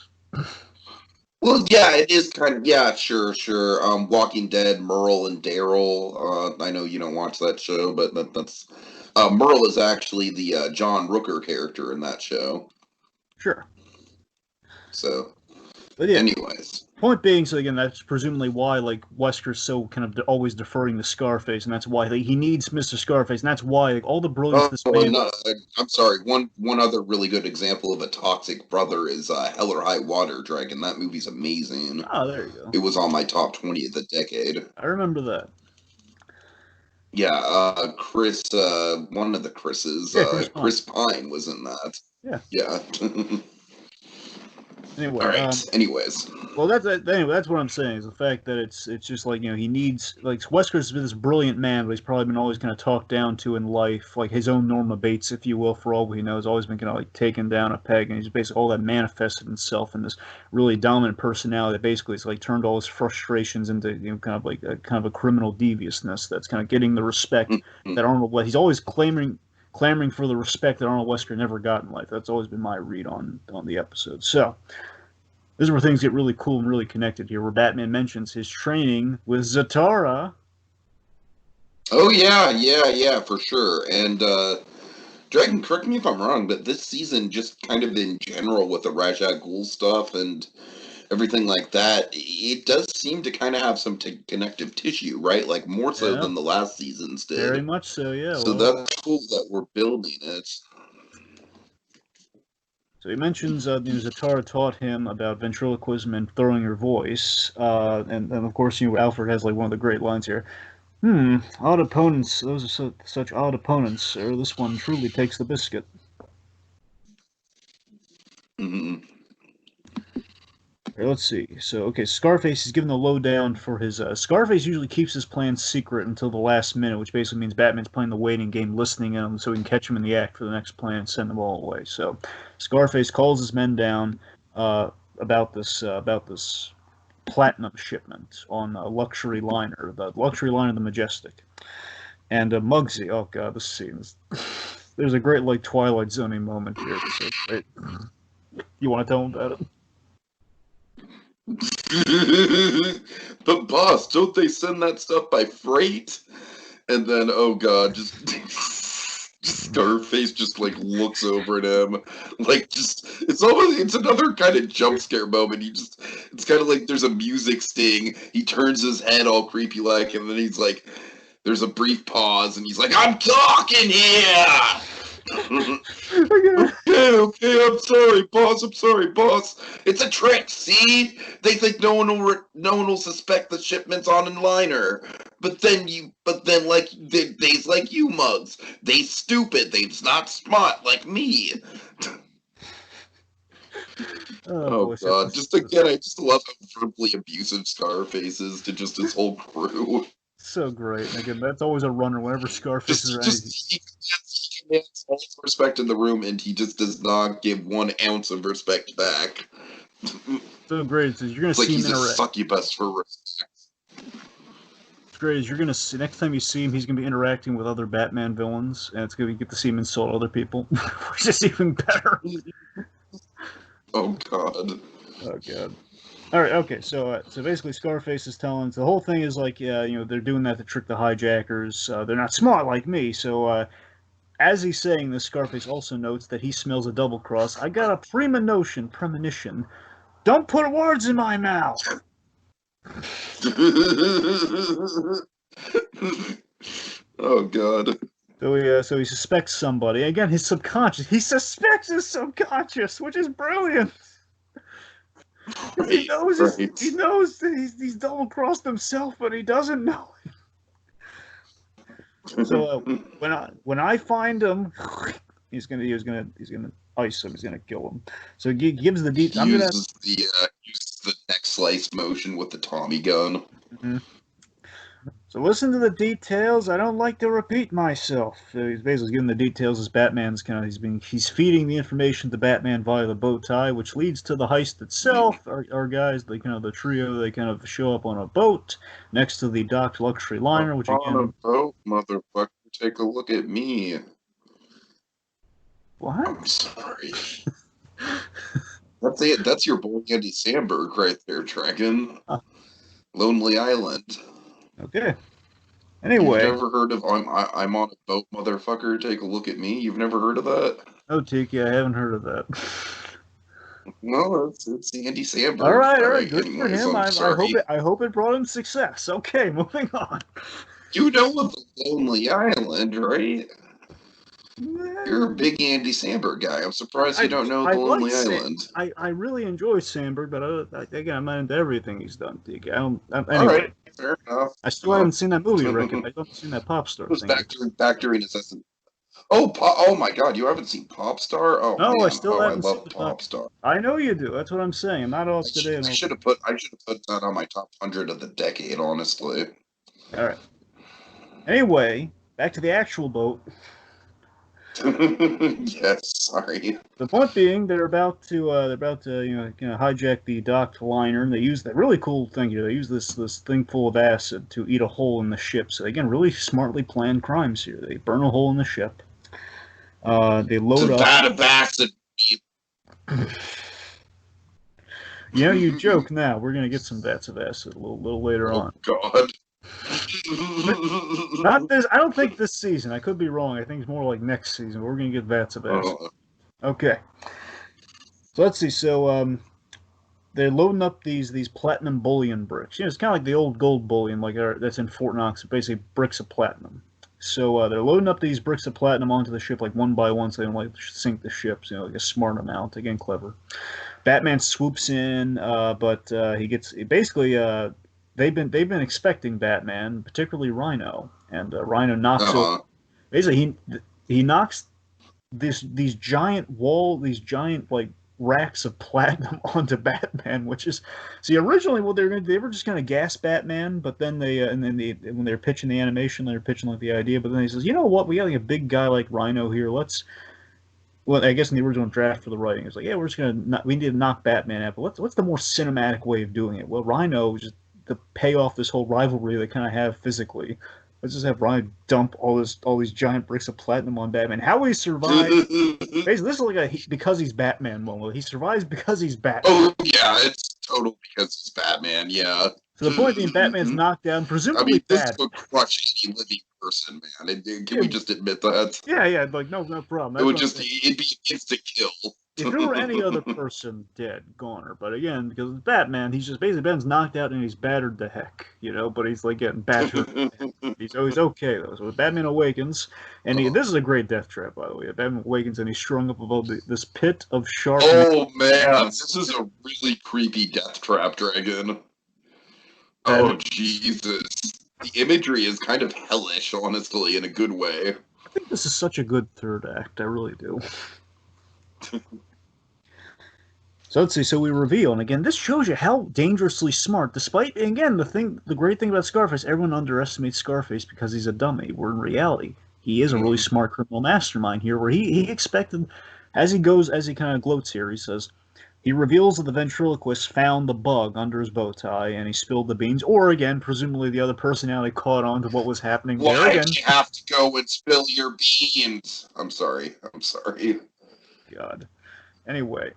Well, yeah, it is kind of sure. Walking Dead, Merle and Daryl. I know you don't watch that show, but that's Merle is actually the John Rooker character in that show. Sure. So, but yeah. Anyways. Point being, so again, that's presumably why like Wesker's so kind of always deferring to Scarface, and that's why he needs Mr. Scarface, and that's why like, all the brilliance this man. No, I'm sorry. One other really good example of a toxic brother is Hell or High Water, Dragon. That movie's amazing. Oh, there you go. It was on my top 20 of the decade. I remember that. Yeah, Chris, one of the Chris's, Chris Pine was in that. Yeah. Anyway, all right. Anyways, well, that's what I'm saying is the fact that it's just like he needs like Wesker's been this brilliant man, but he's probably been always kind of talked down to in life, like his own Norma Bates, if you will, for all we know, has always been kind of like taken down a peg, and he's basically all that manifested himself in this really dominant personality that basically has like turned all his frustrations into kind of like a criminal deviousness that's kind of getting the respect that Arnold. He's always clamoring for the respect that Arnold Wesker never got in life. That's always been my read on the episode. So, this is where things get really cool and really connected here, where Batman mentions his training with Zatara. Oh, yeah, for sure. And, Dragon, correct me if I'm wrong, but this season, just kind of in general with the Ra's al Ghul stuff and everything like that, it does seem to kind of have some connective tissue, right? Like more so than the last seasons did. Very much so, yeah. So that's cool that we're building it. So he mentions Zatara taught him about ventriloquism and throwing your voice, and of course Alfred has like one of the great lines here. Odd opponents. Those are such odd opponents, sir. This one truly takes the biscuit. Okay, let's see. So, okay, Scarface is given the lowdown for his... Scarface usually keeps his plans secret until the last minute, which basically means Batman's playing the waiting game, listening in him so he can catch him in the act for the next plan and send them all away. So, Scarface calls his men down about this platinum shipment on a luxury liner, the luxury liner, the Majestic. And Muggsy, oh god, this scene is... There's a great, like, Twilight Zone moment here. So, right. You want to tell him about it? But boss, don't they send that stuff by freight? And then, oh god, just Scarface just like looks over at him, like just it's another kind of jump scare moment. It's kind of like there's a music sting. He turns his head all creepy like, and then he's like, there's a brief pause, and he's like, "I'm talking here." Okay, I'm sorry, boss. It's a trick. See, they think no one will suspect the shipment's on a liner. But then like they's like you mugs. They stupid. They's not smart like me. Oh God! I just love how verbally abusive Scarface is to just his whole crew. So great. And again, that's always a runner whenever Scarface is around. He commands all the respect in the room, and he just does not give 1 ounce of respect back. So great. So you're gonna see him interact. Succubus for respect. It's great. Is you're gonna see next time you see him, he's gonna be interacting with other Batman villains, and it's gonna get to see him insult other people, which is even better. Oh God. Oh God. All right, okay, so basically Scarface is telling, the whole thing is like, they're doing that to trick the hijackers. They're not smart like me. So as he's saying this, Scarface also notes that he smells a double cross. I got a premonition. Don't put words in my mouth. Oh God. So he suspects somebody. Again, his subconscious. He suspects his subconscious, which is brilliant. He knows that he's double crossed himself, but he doesn't know it. So when I find him, he's gonna ice him. He's gonna kill him. So he gives the details. Uses the neck slice motion with the Tommy gun. Mm-hmm. So listen to the details. I don't like to repeat myself. So he's basically giving the details as Batman's he's feeding the information to Batman via the bow tie, which leads to the heist itself. Our guys, the trio, they kind of show up on a boat next to the docked luxury liner, which again, on a boat, motherfucker. Take a look at me. What? I'm sorry. That's your boy Andy Samberg right there, Dragon. Lonely Island. Okay. Anyway. You've never heard of I'm on a boat, motherfucker? Take a look at me. You've never heard of that? Oh, Tiki, I haven't heard of that. No, it's Andy Samberg. All right. Good for him. I hope it brought him success. Okay, moving on. You know of the Lonely Island, right? You're a big Andy Samberg guy. I'm surprised you don't know the Lonely Island. I really enjoy Samberg, but again, I'm not into everything he's done. Anyway, all right, fair enough. I still haven't seen that movie, Rick. I haven't seen that Pop Star thing. Back during his essence. Oh my God! You haven't seen Pop Star? Oh no, man. I still haven't seen seen Pop Star. I know you do. That's what I'm saying. I'm not off today. I should have put that on my top 100 of the decade, honestly. All right. Anyway, back to the actual boat. Yes, sorry. The point being, they're about to hijack the docked liner, and they use that really cool thing here. They use this thing full of acid to eat a hole in the ship. So again, really smartly planned crimes here. They burn a hole in the ship. They load up. Vat of acid. You joke now. We're gonna get some vats of acid a little later on. God. Not this. I don't think this season. I could be wrong. I think it's more like next season. But we're gonna get vats of acid. Okay. So let's see. So they're loading up these platinum bullion bricks. It's kind of like the old gold bullion, that's in Fort Knox. Basically, bricks of platinum. So they're loading up these bricks of platinum onto the ship one by one, so they don't sink the ships. Like a smart amount. Again, clever. Batman swoops in, but he gets basically. They've been expecting Batman, particularly Rhino, and Rhino knocks over. Basically, he knocks these giant racks of platinum onto Batman, which is originally what they were just going to gas Batman, but then when they were pitching the animation, they were pitching the idea, but then he says, you know what, we got a big guy like Rhino here, well, I guess in the original draft for the writing, it's like, yeah, we need to knock Batman out, but what's the more cinematic way of doing it? Well, Rhino just to pay off this whole rivalry they kind of have physically. Let's just have Ryan dump all these giant bricks of platinum on Batman. How he survived? Basically, this is like because he's Batman moment. He survives because he's Batman. Oh yeah, it's total because he's Batman. Yeah. So the point being, Batman's knocked down, presumably this would crush any living person, man. Can we just admit that? Yeah, like no problem. It'd be an instant kill. If it were any other person, dead, goner. But again, because it's Batman, he's just basically Ben's knocked out and he's battered to heck, but he's like getting battered. He's always okay though. So Batman awakens, and this is a great death trap, by the way. Batman awakens and he's strung up above this pit of sharp. Oh man, this is a really creepy death trap, Dragon. Oh Jesus, the imagery is kind of hellish, honestly, in a good way. I think this is such a good third act. I really do. So let's see. So we reveal, and again, this shows you how dangerously smart. Despite, again, the great thing about Scarface, everyone underestimates Scarface because he's a dummy. Where in reality, he is a really smart criminal mastermind here. Where he expected, as he kind of gloats here, he says, he reveals that the ventriloquist found the bug under his bow tie, and he spilled the beans. Or again, presumably the other personality caught on to what was happening there. Why do you have to go and spill your beans? I'm sorry. God. Anyway.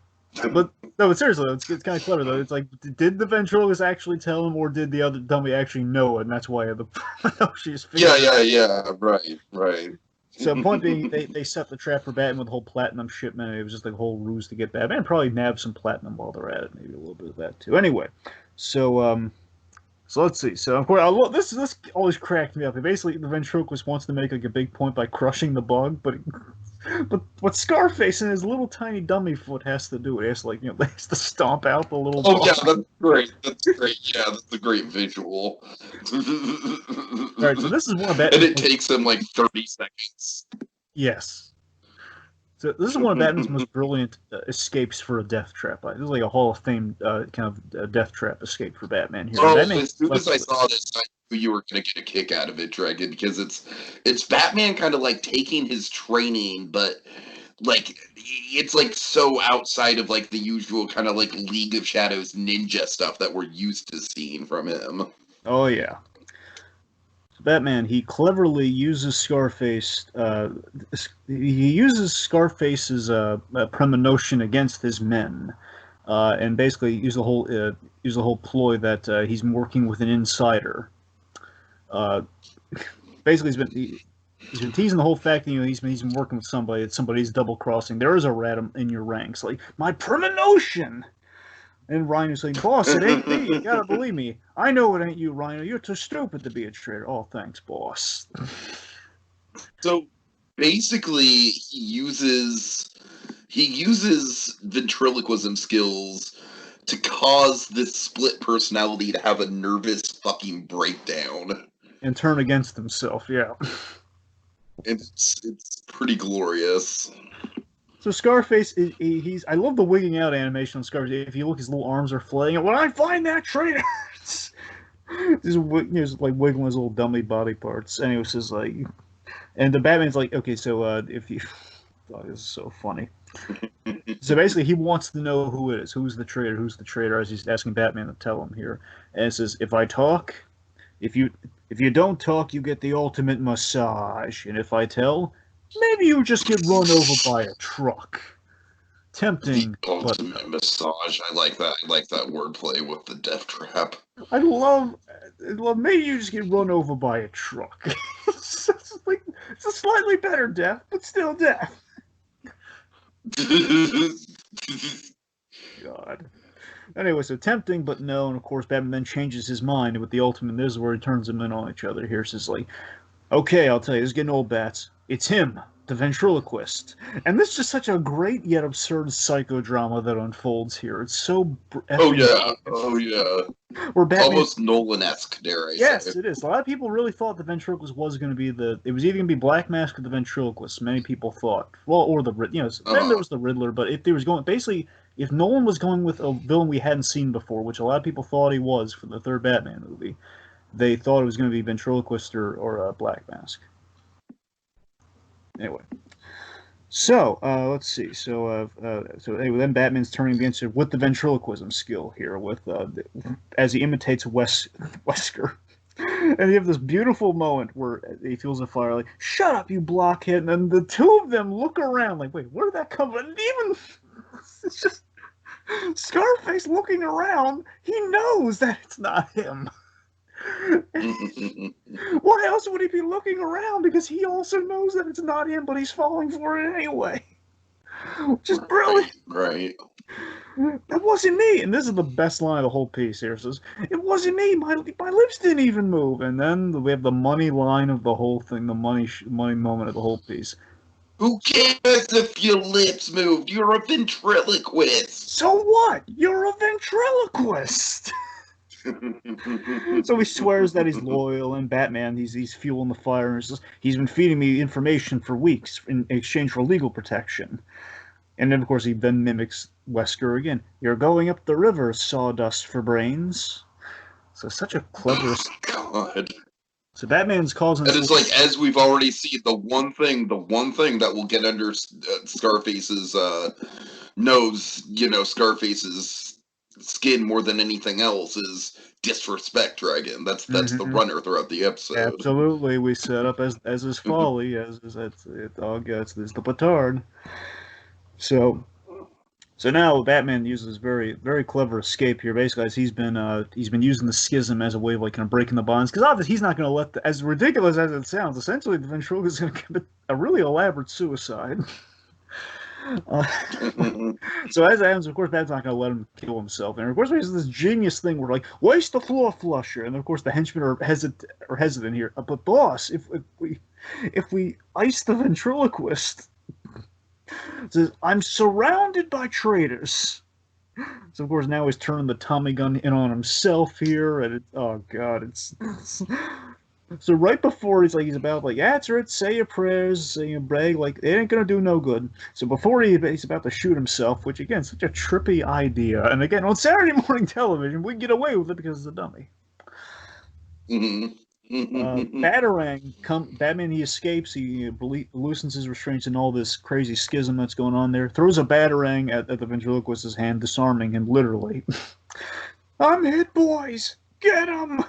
But seriously, it's kind of clever though. It's like, did the ventriloquist actually tell him, or did the other dummy actually know it? And that's why she's yeah, right. So point being, they set the trap for Batman with the whole platinum shipment. And it was just like a whole ruse to get Batman. Probably nab some platinum while they're at it, maybe a little bit of that too. Anyway, so let's see. So of course, this always cracked me up. Basically, the ventriloquist wants to make like a big point by crushing the bug, but what Scarface and his little tiny dummy foot has to do, it has to has to stomp out the little. Oh yeah, that's great. Yeah, that's a great visual. Alright, so this is one of Batman's. And it takes him like 30 seconds. Yes. So this is one of Batman's most brilliant escapes for a death trap. This is like a Hall of Fame kind of death trap escape for Batman here. Batman, as soon as I saw this, I knew you were going to get a kick out of it, Dragon, because it's Batman kind of like taking his training, but like it's like so outside of like the usual kind of like League of Shadows ninja stuff that we're used to seeing from him. Oh yeah. Batman, he cleverly uses Scarface. He uses Scarface's premonition against his men, and basically use the whole ploy that he's working with an insider. Basically, he's been teasing the whole fact that he's been working with somebody. That somebody's double crossing. There is a rat in your ranks. Like my premonition. And Rhino's like, boss, it ain't me. You gotta believe me. I know it ain't you, Rhino. You're too stupid to be a traitor. Oh, thanks, boss. So basically, he uses ventriloquism skills to cause this split personality to have a nervous fucking breakdown and turn against himself. Yeah, it's pretty glorious. So Scarface, I love the wigging out animation on Scarface. If you look, his little arms are flaying. When I find that traitor, he's like wiggling his little dummy body parts. And it was just like, and the Batman's like, okay, so if you, oh, this is so funny. So basically, he wants to know who it is, who's the traitor, as he's asking Batman to tell him here. And it says, if I talk, if you don't talk, you get the ultimate massage, and if I tell, maybe you just get run over by a truck. Tempting, the ultimate massage. I like that. I like that wordplay with the death trap. I love. Maybe you just get run over by a truck. It's a slightly better death, but still death. God. Anyway, so tempting, but no, and of course Batman then changes his mind with the ultimate. This is where he turns them in on each other. Here, says like, okay, I'll tell you, this is getting old, Bats. It's him, the ventriloquist. And this is just such a great yet absurd psychodrama that unfolds here. It's so... Oh, yeah. Where Batman, almost Nolan-esque, dare I say. Yes, it is. A lot of people really thought the ventriloquist was going to be it was either going to be Black Mask or the ventriloquist, many people thought. Well, or then there was the Riddler, but if there was going... Basically, if Nolan was going with a villain we hadn't seen before, which a lot of people thought he was for the third Batman movie, they thought it was going to be ventriloquist or Black Mask. Anyway, so let's see. So anyway, then Batman's turning against it with the ventriloquism skill here, with as he imitates Wesker, and you have this beautiful moment where he feels a fire, like "Shut up, you blockhead!" And then the two of them look around, like, "Wait, where did that come from?" And even it's just Scarface looking around. He knows that it's not him. Why else would he be looking around? Because he also knows that it's not him, but he's falling for it anyway. Which is brilliant. Right. That wasn't me. And this is the best line of the whole piece here. It says, it wasn't me. My lips didn't even move. And then we have the money line of the whole thing, the money moment of the whole piece. Who cares if your lips moved? You're a ventriloquist. So what? You're a ventriloquist. So he swears that he's loyal, and Batman, he's fueling the fire. And he's been feeding me information for weeks in exchange for legal protection. And then, of course, he then mimics Wesker again. You're going up the river, sawdust for brains. So such a clever... Oh, God. So Batman's causing... And it's like, as we've already seen, the one thing that will get under Scarface's nose, Scarface's skin more than anything else is disrespect Dragon. That's the runner throughout the episode. Absolutely. We set up as his folly, as it all gets. There's the petard. So now Batman uses very, very clever escape here. Basically, as he's been using the schism as a way of like kind of breaking the bonds. Because obviously he's not going to let as ridiculous as it sounds. Essentially, the ventriloquist is going to commit a really elaborate suicide. So as it happens, of course, Batman's not going to let him kill himself. And of course, there's this genius thing where like waste the floor flusher, and of course the henchmen are hesitant here. But boss, if we ice the ventriloquist. Says, I'm surrounded by traitors. So of course now he's turning the Tommy gun in on himself here, and oh god, it's so right before he's about answer it, say your prayers, brag like it ain't gonna do no good. So before he's about to shoot himself, which again such a trippy idea, and again on Saturday morning television we can get away with it because it's a dummy. Batman, he escapes, he loosens his restraints and all this crazy schism that's going on there, throws a batarang at the ventriloquist's hand, disarming him, literally. I'm hit, boys! Get him!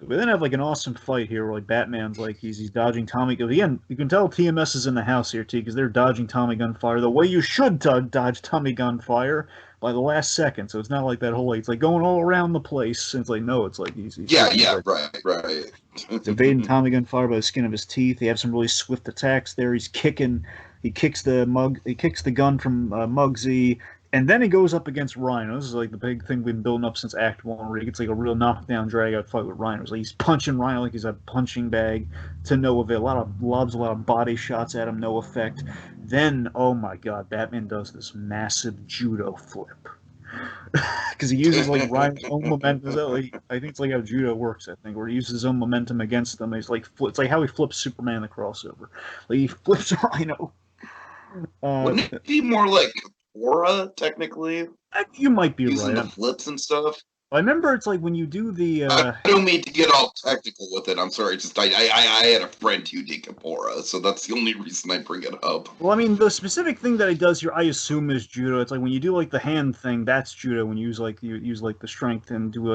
We then have an awesome fight here where Batman's he's dodging Tommy gun. Again, you can tell TMS is in the house here, too, because they're dodging Tommy gun fire the way you should dodge Tommy gun fire by the last second. So it's not like that whole it's going all around the place. And it's no, it's he's right. He's evading Tommy gun fire by the skin of his teeth. They have some really swift attacks there. He kicks the gun from Muggsy. And then he goes up against Rhino. This is the big thing we've been building up since Act 1, where he gets a real knockdown, drag-out fight with Rhino. He's punching Rhino like he's a punching bag to no avail. Lobs a lot of body shots at him, no effect. Then, oh my god, Batman does this massive judo flip. Because he uses Rhino's own momentum. I think it's how judo works, where he uses his own momentum against them. He's it's like how he flips Superman in the crossover. He flips Rhino. Wouldn't it be more like Aura, technically? You might be using right. The flips and stuff. I remember it's when you do the... I don't mean to get all technical with it. I'm sorry. Just I had a friend who did Capora, so that's the only reason I bring it up. Well, I mean, the specific thing that he does here, I assume is judo. It's when you do the hand thing, that's judo. When you use the strength and do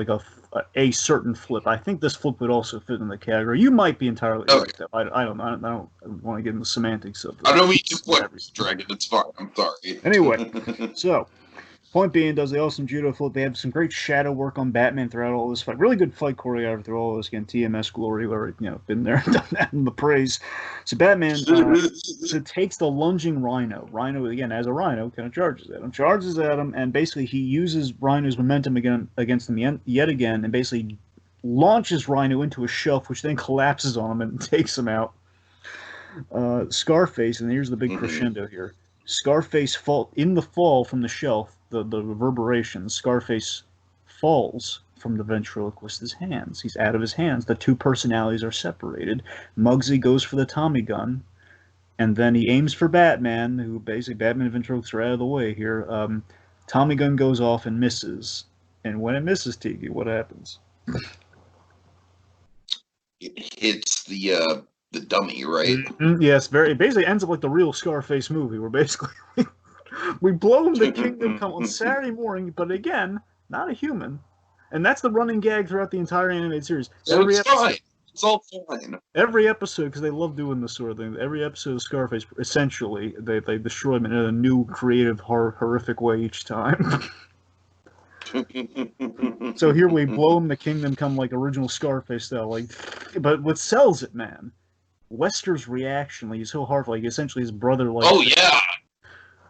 a certain flip. I think this flip would also fit in the category. You might be entirely right. Though. I don't want to get into the semantics of this. I don't mean to flip, Dragon. It's fine. I'm sorry. Anyway, so... Point being, does the awesome judo flip. They have some great shadow work on Batman throughout all this fight. Really good fight choreography through all this. Again, TMS glory, where been there, done that, and the praise. So Batman takes the lunging Rhino. Rhino, again, as a Rhino, kind of charges at him, and basically he uses Rhino's momentum against him yet again, and basically launches Rhino into a shelf, which then collapses on him and takes him out. Scarface, and here's the big crescendo here. Scarface in the fall from the shelf. The reverberations, Scarface falls from the ventriloquist's hands. He's out of his hands. The two personalities are separated. Muggsy goes for the Tommy gun, and then he aims for Batman, who basically, Batman and ventriloquist are out of the way here. Tommy gun goes off and misses. And when it misses, Tiki, what happens? It hits the dummy, right? Yes, it basically ends up like the real Scarface movie, where basically... We blow him the kingdom come on Saturday morning, but again, not a human. And that's the running gag throughout the entire animated series. So it's fine. It's all fine. Every episode, because they love doing this sort of thing, every episode of Scarface, essentially, they destroy him in a new, creative, horrific way each time. So here we blow him the kingdom come like original Scarface style, like. But what sells it, man? Wester's reaction, like he's so hard, like essentially his brother, like. Oh yeah.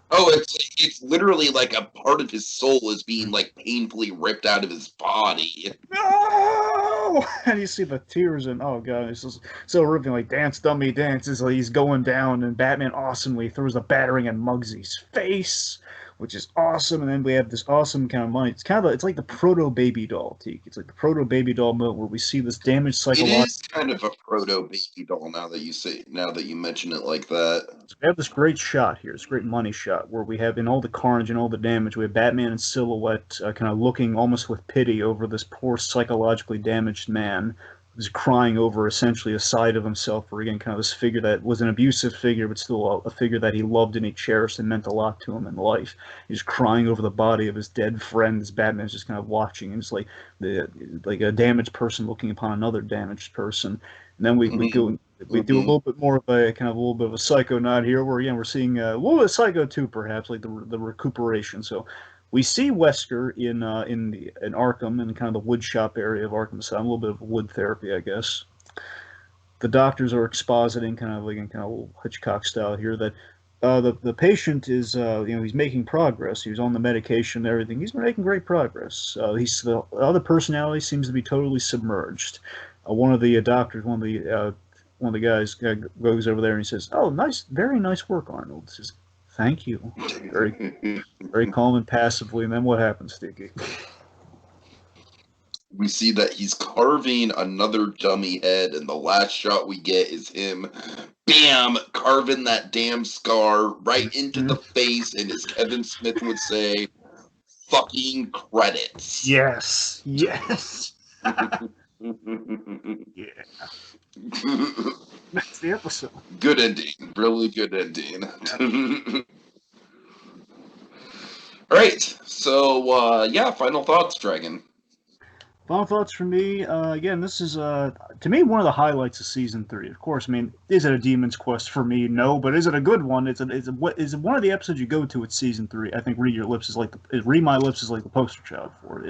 Oh, it's literally like a part of his soul is being like painfully ripped out of his body. No! And you see the tears, and oh god, it's just so ripping. Like dance, dummy, dance. Is like he's going down, and Batman awesomely throws a battering in Muggsy's face, which is awesome. And then we have this awesome kind of money. It's kind of it's like the proto baby doll, Teak. It's like the proto baby doll moment where we see this damaged It psychological. is kind of a proto baby doll now that you mention it like that. So we have this great shot here, this great money shot, where we have in all the carnage and all the damage, we have Batman in silhouette, kind of looking almost with pity over this poor psychologically damaged man who's crying over essentially a side of himself, or again, kind of this figure that was an abusive figure, but still a figure that he loved and he cherished and meant a lot to him in life. He's crying over the body of his dead friend as Batman's just kind of watching, and it's like a damaged person looking upon another damaged person. And then we do a little bit more of a kind of a little bit of a Psycho nod here, where again we're seeing a little bit of Psycho 2, perhaps, like the recuperation. So we see Wesker in Arkham, in kind of the wood shop area of Arkham Asylum, a little bit of wood therapy, I guess. The doctors are expositing kind of like in kind of a little Hitchcock style here that the patient is he's making progress. He was on the medication and everything. He's making great progress. The other personality seems to be totally submerged. One of the doctors, one of the guys goes over there and he says, "Oh, nice, very nice work, Arnold." He says, "Thank you." Very, very calm and passively. And then what happens, Sticky? We see that he's carving another dummy head, and the last shot we get is him, bam, carving that damn scar right into the face, and as Kevin Smith would say, fucking credits. Yes. Yes. Yeah. That's the episode. Good ending. Really good ending. Alright, so, final thoughts, Dragon. Final thoughts from me. Again, this is to me one of the highlights of season 3. Of course, I mean, is it a Demon's Quest for me? No, but is it a good one? Is it one of the episodes you go to at season 3? I think Read My Lips is like the poster child for it.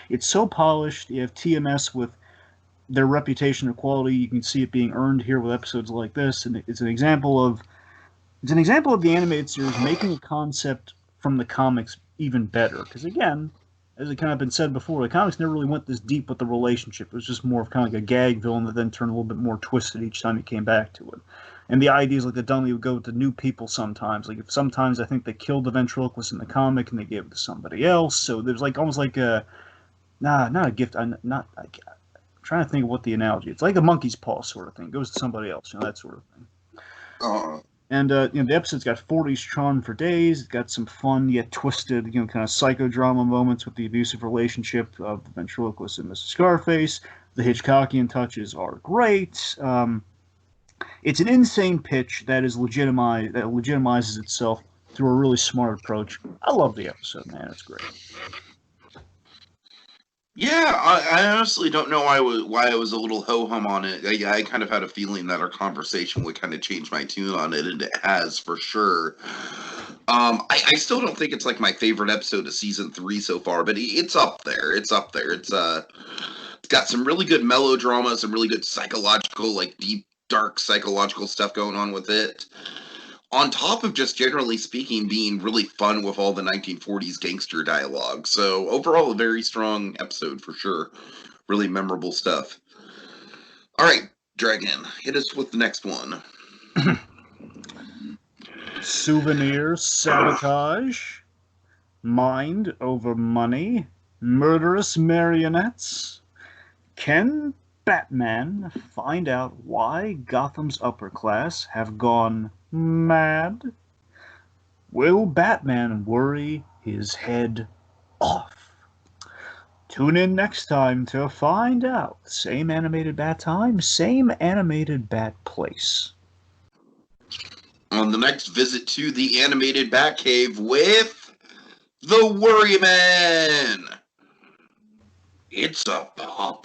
It's so polished. You have TMS with their reputation of quality. You can see it being earned here with episodes like this, and it's an example of the animated series making a concept from the comics even better. Because again, as it kind of been said before, the comics never really went this deep with the relationship. It was just more of kind of like a gag villain that then turned a little bit more twisted each time he came back to it. And the idea is like the dummy would go to new people sometimes. Like if sometimes I think they killed the ventriloquist in the comic and they gave it to somebody else. So there's like almost like not a gift. I'm trying to think of what the analogy. It's like a monkey's paw sort of thing. It goes to somebody else, that sort of thing. And the episode's got 40s charm for days. It's got some fun yet twisted, kind of psychodrama moments with the abusive relationship of the ventriloquist and Mrs. Scarface. The Hitchcockian touches are great. It's an insane pitch that legitimizes itself through a really smart approach. I love the episode, man. It's great. Yeah, I honestly don't know why I was a little ho-hum on it. I kind of had a feeling that our conversation would kind of change my tune on it, and it has for sure. I still don't think it's like my favorite episode of season 3 so far, but it's up there. It's got some really good melodrama, some really good psychological, like deep, dark psychological stuff going on with it. On top of just generally speaking being really fun with all the 1940s gangster dialogue. So overall, a very strong episode for sure. Really memorable stuff. All right, Dragon, hit us with the next one. Souvenir sabotage, mind over money, murderous marionettes. Can Batman find out why Gotham's upper class have gone mad? Will Batman worry his head off? Tune in next time to find out. Same animated bat time, same animated bat place. On the next visit to the animated Batcave with the Worryman. It's a pop.